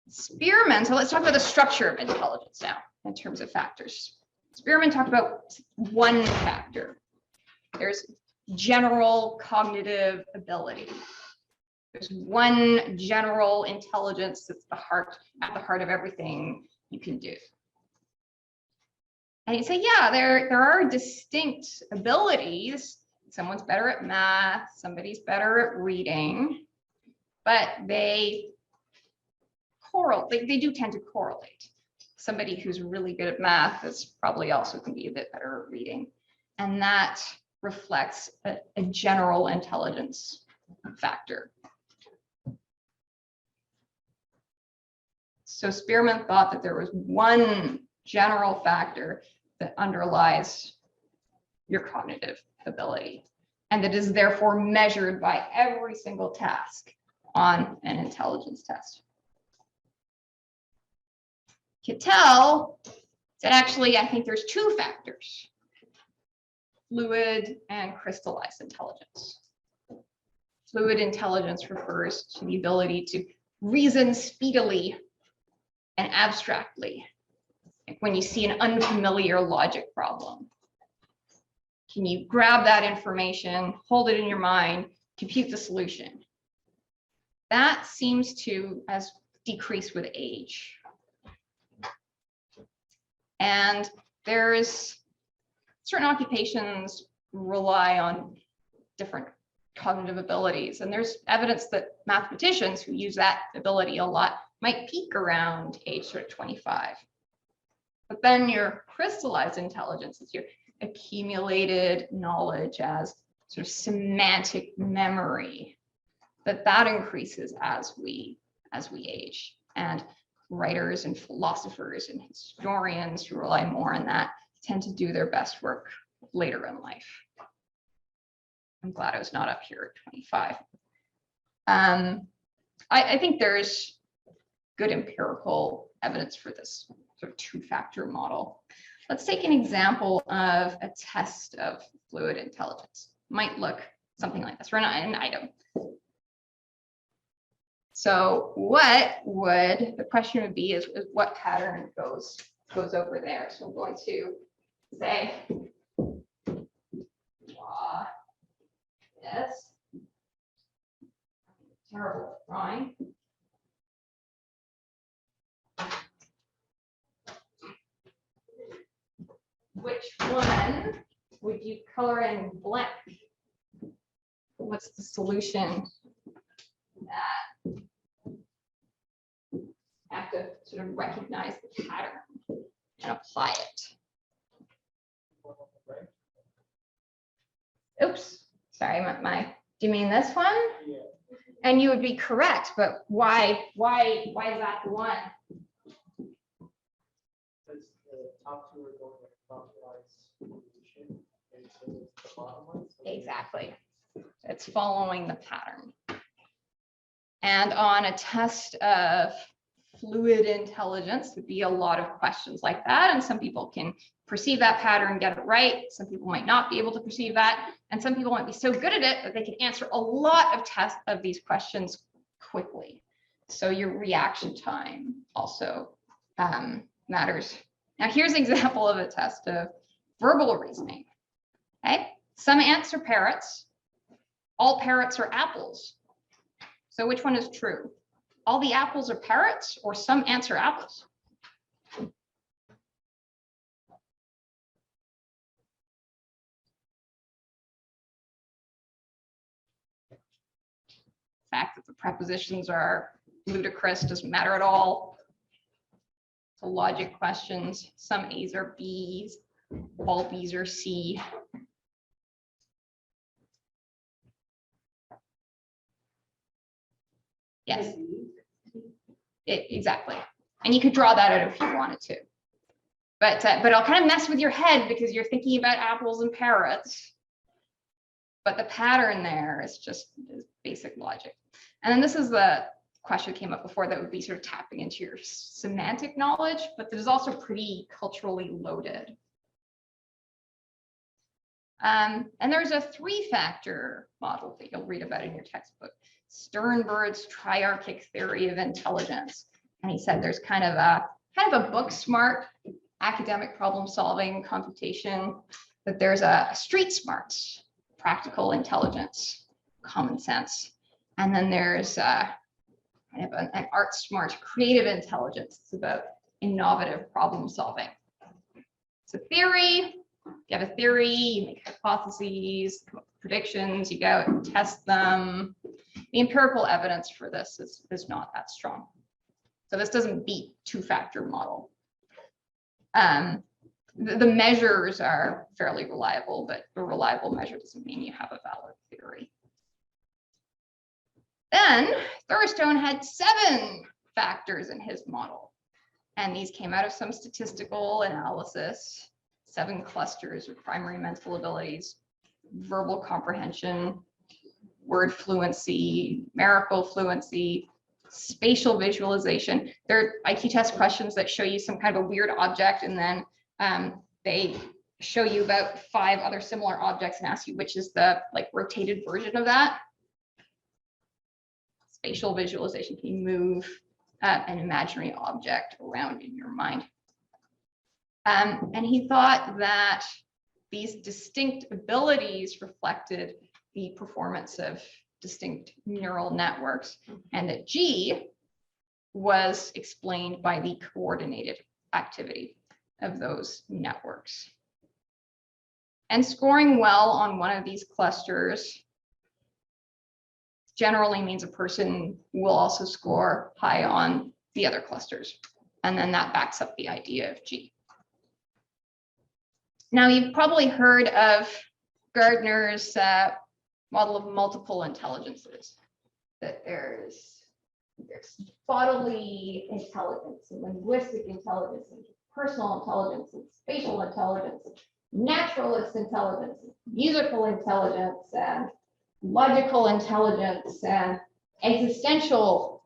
Spearman, so let's talk about the structure of intelligence now in terms of factors. Spearman talked about one factor. There's general cognitive ability. There's one general intelligence that's at the heart of everything you can do. And you say, yeah, there are distinct abilities. Someone's better at math, somebody's better at reading, but they do tend to correlate. Somebody who's really good at math is probably also can be a bit better at reading. And that reflects a general intelligence factor. So Spearman thought that there was one general factor that underlies your cognitive ability, and that is therefore measured by every single task on an intelligence test. Kittel said, actually, I think there's 2 factors: fluid and crystallized intelligence. Fluid intelligence refers to the ability to reason speedily and abstractly. Like when you see an unfamiliar logic problem, can you grab that information, hold it in your mind, compute the solution? That seems to decrease with age. And there's certain occupations rely on different cognitive abilities. And there's evidence that mathematicians who use that ability a lot might peak around age sort of 25. But then your crystallized intelligence is your accumulated knowledge as sort of semantic memory, that increases as we age. And writers and philosophers and historians who rely more on that tend to do their best work later in life. I'm glad I was not up here at 25. I think there's good empirical evidence for this sort of two-factor model. Let's take an example of a test of fluid intelligence. Might look something like this. We're not an item. So what would the question would be is what pattern goes over there. So I'm going to say draw this. Terrible drawing. Which one would you color in blank? What's the solution? That I have to sort of recognize the pattern and apply it. Oops, sorry, do you mean this one? Yeah. And you would be correct, but why is that the one? Because the top two are going in a clockwise position, and so the bottom one. Exactly. It's following the pattern. And on a test of fluid intelligence, would be a lot of questions like that. And some people can perceive that pattern, get it right. Some people might not be able to perceive that. And some people might be so good at it that they can answer a lot of tests of these questions quickly. So your reaction time also matters. Now here's an example of a test of verbal reasoning. Okay, some ants are parrots. All parrots are apples. So which one is true? All the apples are parrots, or some ants are apples? The fact that the prepositions are ludicrous doesn't matter at all. So logic questions. Some A's are B's, all B's are C. Yes, exactly. And you could draw that out if you wanted to. But I'll kind of mess with your head because you're thinking about apples and parrots. But the pattern there is just basic logic. And then this is the question that came up before that would be sort of tapping into your semantic knowledge, but that is also pretty culturally loaded. And there's a three-factor model that you'll read about in your textbook. Sternberg's triarchic theory of intelligence. And he said there's kind of a book smart academic problem solving computation, that there's a street smarts, practical intelligence, common sense. And then there's kind of an art smart creative intelligence. It's about innovative problem solving. It's a theory. You have a theory, you make hypotheses, come up with predictions, you go out and test them. The empirical evidence for this is not that strong. So this doesn't beat two-factor model. The measures are fairly reliable, but a reliable measure doesn't mean you have a valid theory. Then Thurstone had 7 factors in his model, and these came out of some statistical analysis. 7 clusters of primary mental abilities: verbal comprehension, word fluency, numerical fluency, spatial visualization. They're IQ test questions that show you some kind of a weird object, and then they show you about 5 other similar objects and ask you which is the rotated version of that. Spatial visualization, can you move an imaginary object around in your mind? And he thought that these distinct abilities reflected the performance of distinct neural networks, and that G was explained by the coordinated activity of those networks. And scoring well on one of these clusters generally means a person will also score high on the other clusters. And then that backs up the idea of G. Now, you've probably heard of Gardner's model of multiple intelligences, that there's there's bodily intelligence and linguistic intelligence and personal intelligence and spatial intelligence, naturalist intelligence, musical intelligence, and logical intelligence, and existential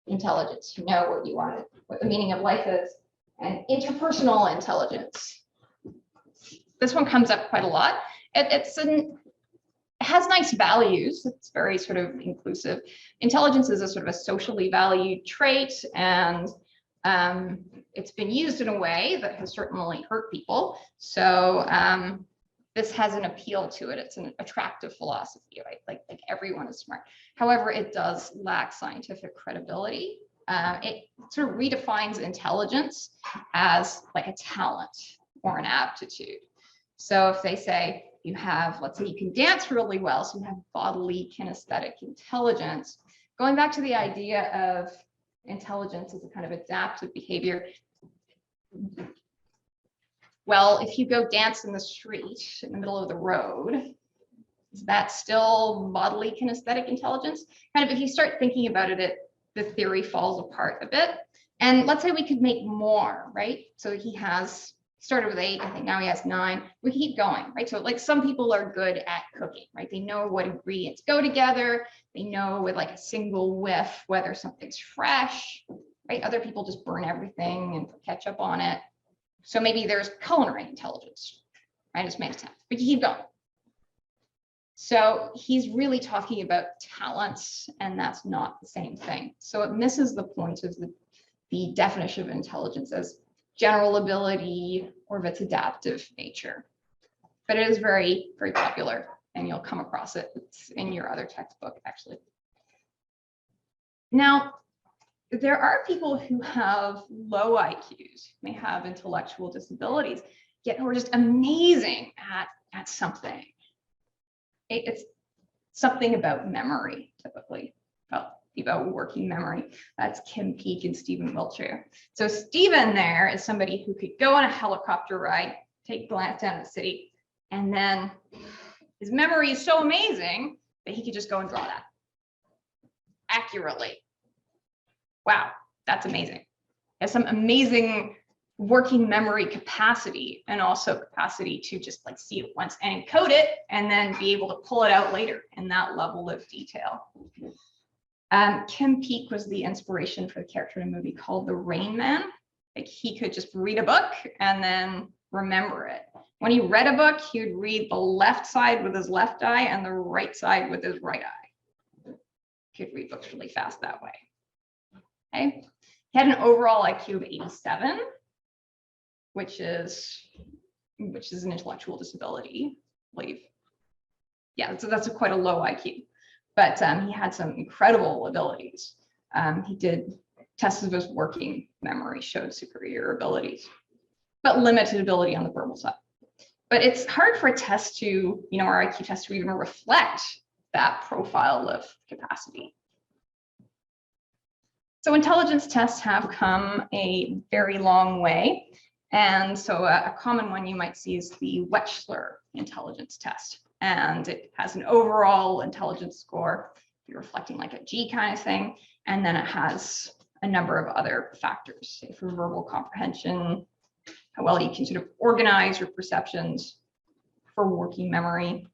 intelligence, you know what you want, what the meaning of life is, and interpersonal intelligence. This one comes up quite a lot. It has nice values. It's very sort of inclusive. Intelligence is a sort of a socially valued trait, and it's been used in a way that has certainly hurt people. So this has an appeal to it. It's an attractive philosophy, right? Like everyone is smart. However, it does lack scientific credibility. It sort of redefines intelligence as like a talent or an aptitude. So if they say you have, let's say you can dance really well, so you have bodily kinesthetic intelligence, going back to the idea of intelligence as a kind of adaptive behavior. Well, if you go dance in the street in the middle of the road, is that still bodily kinesthetic intelligence? Kind of, if you start thinking about it, the theory falls apart a bit. And let's say we could make more, right? So he has started with 8, I think now he has 9. We keep going, right? So like some people are good at cooking, right? They know what ingredients go together. They know with like a single whiff whether something's fresh, right? Other people just burn everything and put ketchup on it. So maybe there's culinary intelligence, right? It's made attempt, but you keep going. So he's really talking about talents, and that's not the same thing. So it misses the point of the definition of intelligence as general ability or of its adaptive nature. But it is very, very popular, and you'll come across it. It's in your other textbook, actually. Now, there are people who have low IQs, may have intellectual disabilities, yet who are just amazing at something. It's something about memory, typically, about working memory. That's Kim Peek and Stephen Wiltshire. So Stephen there is somebody who could go on a helicopter ride, take a glance down the city, and then his memory is so amazing that he could just go and draw that accurately. Wow, that's amazing. He has some amazing working memory capacity, and also capacity to just like see it once and encode it and then be able to pull it out later in that level of detail. Kim Peek was the inspiration for the character in a movie called The Rain Man. Like he could just read a book and then remember it. When he read a book, he would read the left side with his left eye and the right side with his right eye. He could read books really fast that way. Okay. He had an overall IQ of 87, which is an intellectual disability, I believe. Yeah, so that's quite a low IQ. But he had some incredible abilities. He did tests of his working memory, showed superior abilities, but limited ability on the verbal side. But it's hard for a test to, our IQ test to even reflect that profile of capacity. So intelligence tests have come a very long way. And so a common one you might see is the Wechsler intelligence test. And it has an overall intelligence score, you're reflecting like a G kind of thing. And then it has a number of other factors, say for verbal comprehension, how well you can sort of organize your perceptions, for working memory.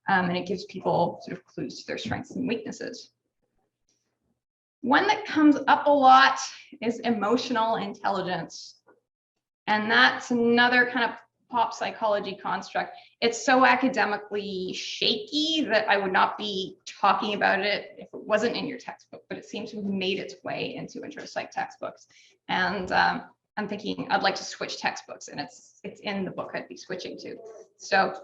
And it gives people sort of clues to their strengths and weaknesses. One that comes up a lot is emotional intelligence. And that's another kind of pop psychology construct. It's so academically shaky that I would not be talking about it if it wasn't in your textbook, but it seems to have made its way into intro psych textbooks. And I'm thinking I'd like to switch textbooks, and it's in the book I'd be switching to. So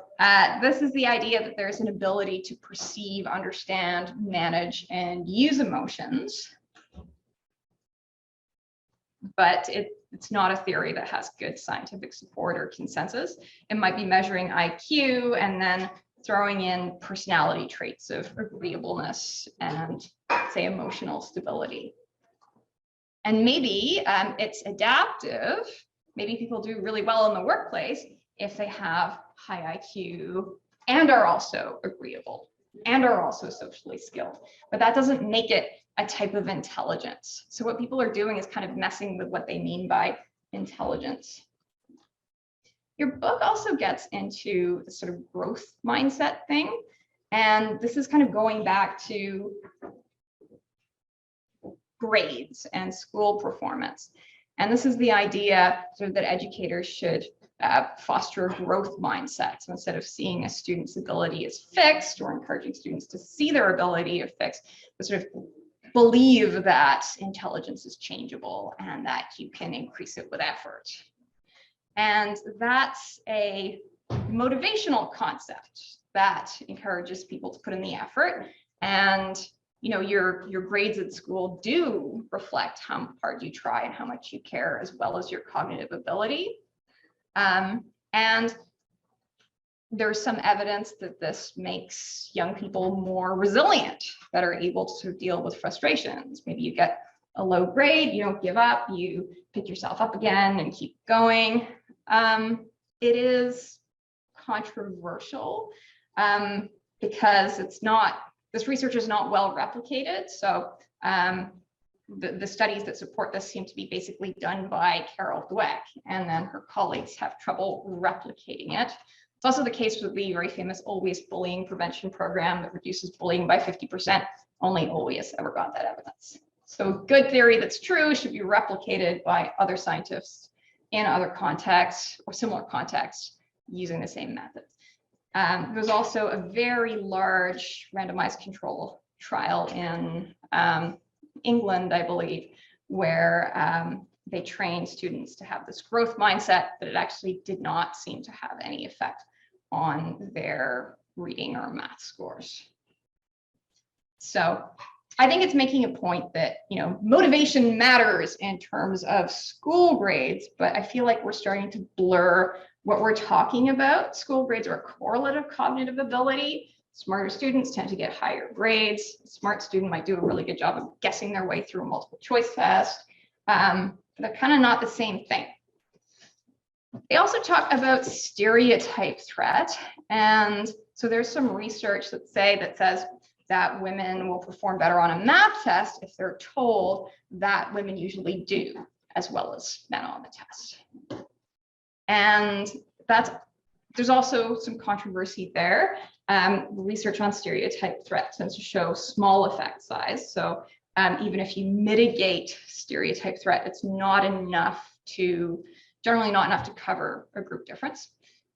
this is the idea that there's an ability to perceive, understand, manage, and use emotions. But it's not a theory that has good scientific support or consensus. It might be measuring IQ and then throwing in personality traits of agreeableness and, say, emotional stability. And maybe it's adaptive. Maybe people do really well in the workplace if they have high IQ and are also agreeable. and are also socially skilled, but that doesn't make it a type of intelligence. So what people are doing is kind of messing with what they mean by intelligence. Your book also gets into the sort of growth mindset thing. And this is kind of going back to grades and school performance. And this is the idea sort of that educators should foster a growth mindset. So instead of seeing a student's ability as fixed or encouraging students to see their ability as fixed, but sort of believe that intelligence is changeable and that you can increase it with effort. And that's a motivational concept that encourages people to put in the effort. And your grades at school do reflect how hard you try and how much you care, as well as your cognitive ability. And there's some evidence that this makes young people more resilient, that are able to sort of deal with frustrations. Maybe you get a low grade, you don't give up, you pick yourself up again and keep going. It is controversial because this research is not well replicated. So the studies that support this seem to be basically done by Carol Dweck, and then her colleagues have trouble replicating it. It's also the case with the very famous Always Bullying Prevention Program that reduces bullying by 50%. Only Always ever got that evidence. So good theory that's true should be replicated by other scientists in other contexts or similar contexts using the same methods. There's also a very large randomized control trial in England, I believe, where they trained students to have this growth mindset, but it actually did not seem to have any effect on their reading or math scores. So I think it's making a point that, motivation matters in terms of school grades, but I feel like we're starting to blur what we're talking about. School grades are a correlate of cognitive ability. Smarter students tend to get higher grades. A smart student might do a really good job of guessing their way through a multiple choice test. They're kind of not the same thing. They also talk about stereotype threat. And so there's some research that says that women will perform better on a math test if they're told that women usually do as well as men on the test. And there's also some controversy there. Research on stereotype threat tends to show small effect size. So even if you mitigate stereotype threat, it's generally not enough to cover a group difference.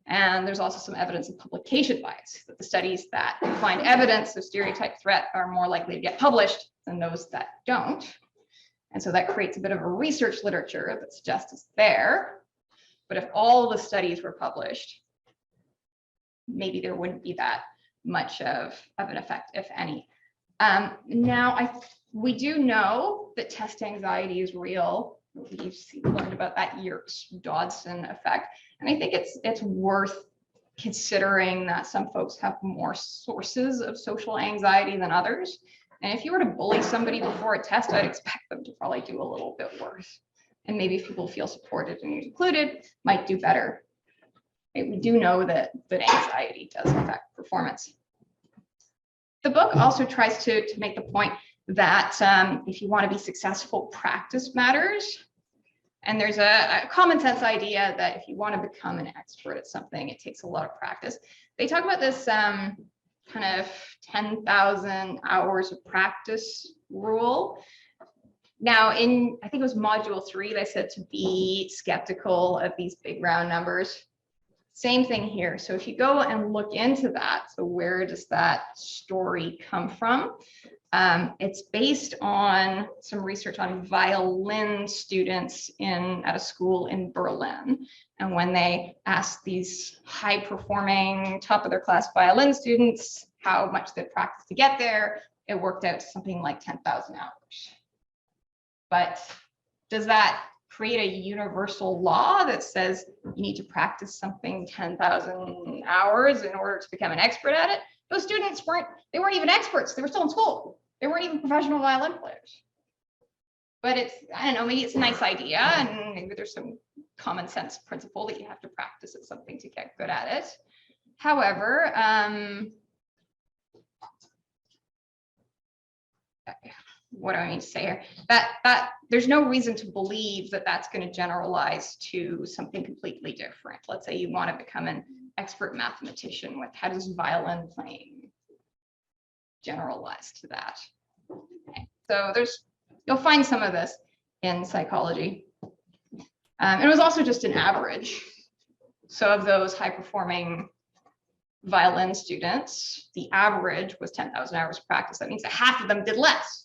And there's also some evidence of publication bias, that the studies that find evidence of stereotype threat are more likely to get published than those that don't. And so that creates a bit of a research literature that suggests it's there. But if all the studies were published, maybe there wouldn't be that much of an effect, if any. Now, we do know that test anxiety is real. We've learned about that Yerkes-Dodson effect. And I think it's worth considering that some folks have more sources of social anxiety than others. And if you were to bully somebody before a test, I'd expect them to probably do a little bit worse. And maybe if people feel supported and included, might do better. We do know that anxiety does affect performance. The book also tries to make the point that if you want to be successful, practice matters. And there's a common sense idea that if you want to become an expert at something, it takes a lot of practice. They talk about this kind of 10,000 hours of practice rule. Now, I think it was module 3, they said to be skeptical of these big round numbers. Same thing here. So if you go and look into that, so where does that story come from? It's based on some research on violin students at a school in Berlin. And when they asked these high performing, top of their class violin students how much they practiced to get there, it worked out to something like 10,000 hours. But does that create a universal law that says you need to practice something 10,000 hours in order to become an expert at it? Those students weren't even experts. They were still in school. They weren't even professional violin players. But I don't know, maybe it's a nice idea, and maybe there's some common sense principle that you have to practice at something to get good at it. However, what do I mean to say here? That there's no reason to believe that that's going to generalize to something completely different. Let's say you want to become an expert mathematician. With how does violin playing generalize to that? Okay. So you'll find some of this in psychology. It was also just an average. So of those high performing violin students, the average was 10,000 hours of practice. That means that half of them did less.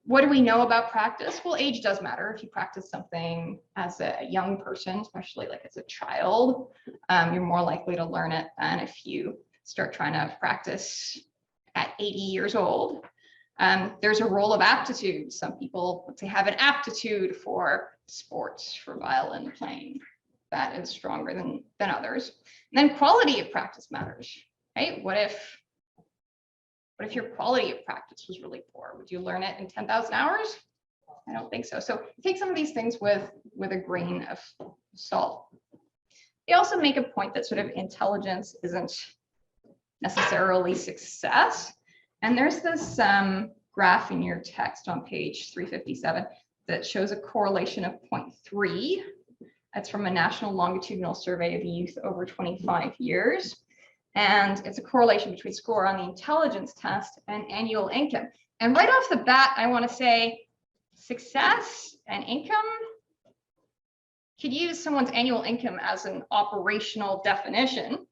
What do we know about practice? Well, age does matter. If you practice something as a young person, especially like as a child, you're more likely to learn it than if you start trying to practice at 80 years old. There's a role of aptitude. Some people, let's say, have an aptitude for sports, for violin playing. That is stronger than others. And then quality of practice matters, right? What if your quality of practice was really poor? Would you learn it in 10,000 hours? I don't think so. So take some of these things with a grain of salt. They also make a point that sort of intelligence isn't necessarily success. And there's this graph in your text on page 357 that shows a correlation of 0.3. That's from a national longitudinal survey of youth over 25 years. And it's a correlation between score on the intelligence test and annual income. And right off the bat, I want to say success and income could use someone's annual income as an operational definition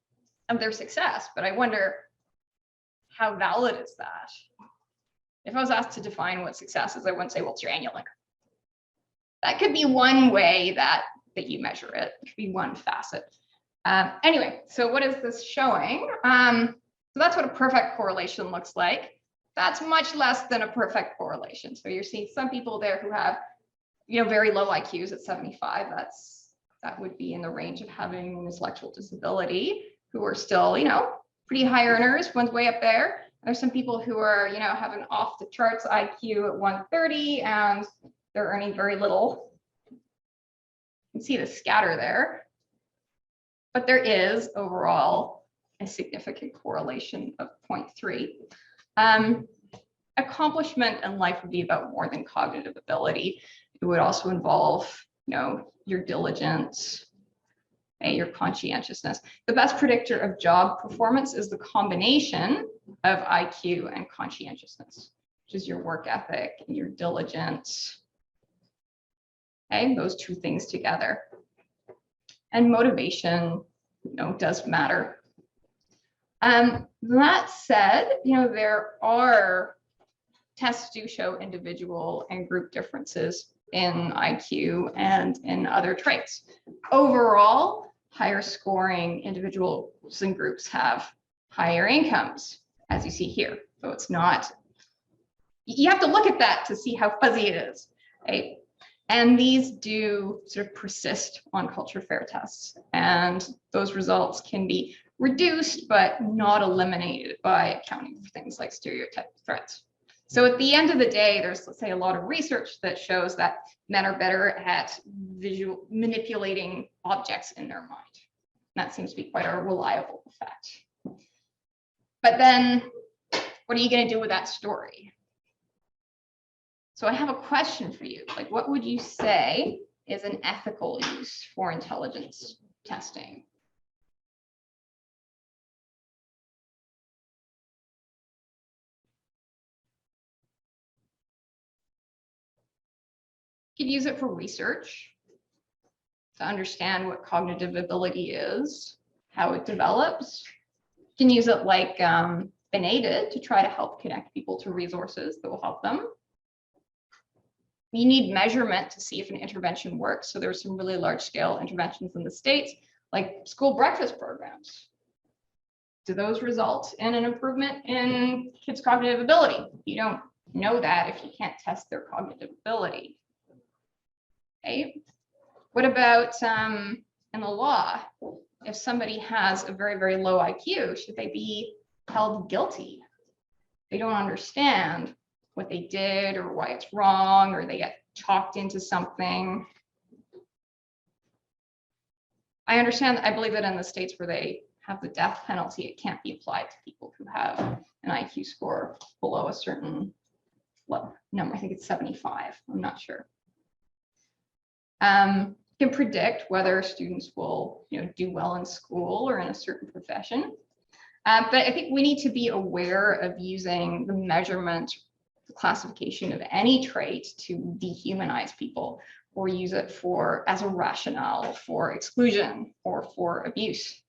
of their success. But I wonder, how valid is that? If I was asked to define what success is, I wouldn't say, well, it's your annual income. That could be one way that you measure it. It could be one facet. Anyway, so what is this showing? So that's what a perfect correlation looks like. That's much less than a perfect correlation. So you're seeing some people there who have, very low IQs at 75. That would be in the range of having an intellectual disability, who are still, pretty high earners. One's way up there. There's some people who are, have an off the charts IQ at 130 and they're earning very little. You can see the scatter there. But there is overall a significant correlation of 0.3. Accomplishment in life would be about more than cognitive ability. It would also involve, your diligence and your conscientiousness. The best predictor of job performance is the combination of IQ and conscientiousness, which is your work ethic and your diligence. Okay, those two things together. And motivation, does matter. That said, there are tests do show individual and group differences in IQ and in other traits. Overall, higher scoring individuals and groups have higher incomes, as you see here. So it's not, you have to look at that to see how fuzzy it is, right? And these do sort of persist on culture fair tests. And those results can be reduced, but not eliminated by accounting for things like stereotype threats. So at the end of the day, there's, let's say, a lot of research that shows that men are better at manipulating objects in their mind. And that seems to be quite a reliable effect. But then what are you going to do with that story? So I have a question for you. Like, what would you say is an ethical use for intelligence testing? You could use it for research to understand what cognitive ability is, how it develops. You can use it like Benated to try to help connect people to resources that will help them. You need measurement to see if an intervention works. So there's some really large scale interventions in the States, like school breakfast programs. Do those result in an improvement in kids' cognitive ability? You don't know that if you can't test their cognitive ability. Okay. What about in the law? If somebody has a very, very low IQ, should they be held guilty? They don't understand what they did or why it's wrong, or they get chalked into something. I understand, I believe that in the states where they have the death penalty. It can't be applied to people who have an IQ score below a certain number. I think it's 75. I'm not sure. Can predict whether students will, do well in school or in a certain profession. But I think we need to be aware of using the measurement, the classification of any trait to dehumanize people, or use it as a rationale for exclusion or for abuse.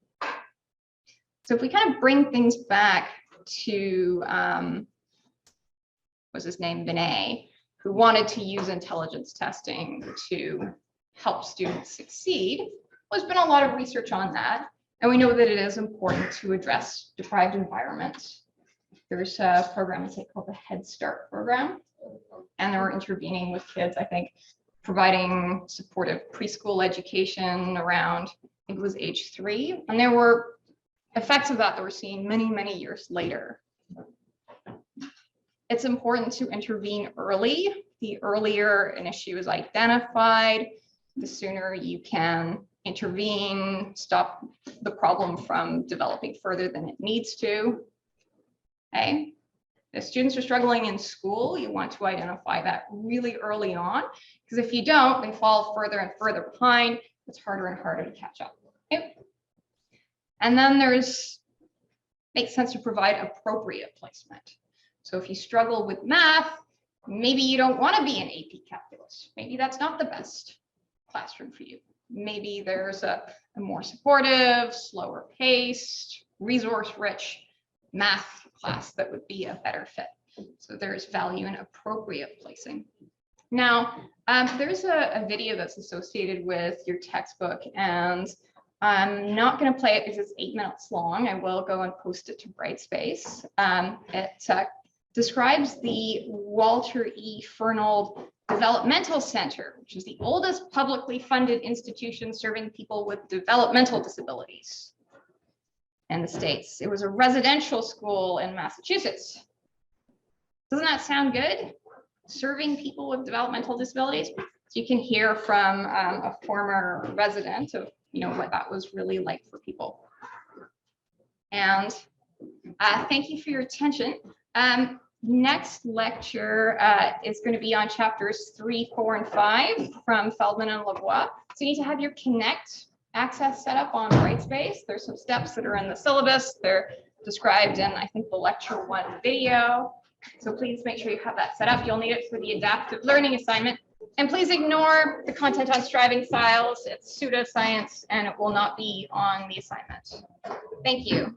So if we kind of bring things back to, what's his name, Binet, who wanted to use intelligence testing to help students succeed. There's been a lot of research on that, and we know that it is important to address deprived environments. There's a program called the Head Start program, and they were intervening with kids, I think, providing supportive preschool education around, I think it was age 3, and there were effects of that were seen many, many years later. It's important to intervene early. The earlier an issue is identified, the sooner you can intervene, stop the problem from developing further than it needs to. Okay. If students are struggling in school, you want to identify that really early on, because if you don't, they fall further and further behind. It's harder and harder to catch up. Okay. And then makes sense to provide appropriate placement. So if you struggle with math, maybe you don't want to be in AP calculus. Maybe that's not the best classroom for you. Maybe there's a more supportive, slower paced, resource-rich math class that would be a better fit. So there's value in appropriate placing. Now, there's a video that's associated with your textbook, and I'm not going to play it because it's 8 minutes long. I will go and post it to Brightspace. It describes the Walter E. Fernald Developmental Center, which is the oldest publicly funded institution serving people with developmental disabilities in the States. It was a residential school in Massachusetts. Doesn't that sound good? Serving people with developmental disabilities. So you can hear from a former resident of what that was really like for people. And thank you for your attention. Next lecture is going to be on chapters 3, 4, and 5 from Feldman and Lavoie. So you need to have your Connect access set up on Brightspace. There's some steps that are in the syllabus. They're described in, I think, the lecture 1 video. So please make sure you have that set up. You'll need it for the adaptive learning assignment. And please ignore the content on striving styles. It's pseudoscience and it will not be on the assignment. Thank you.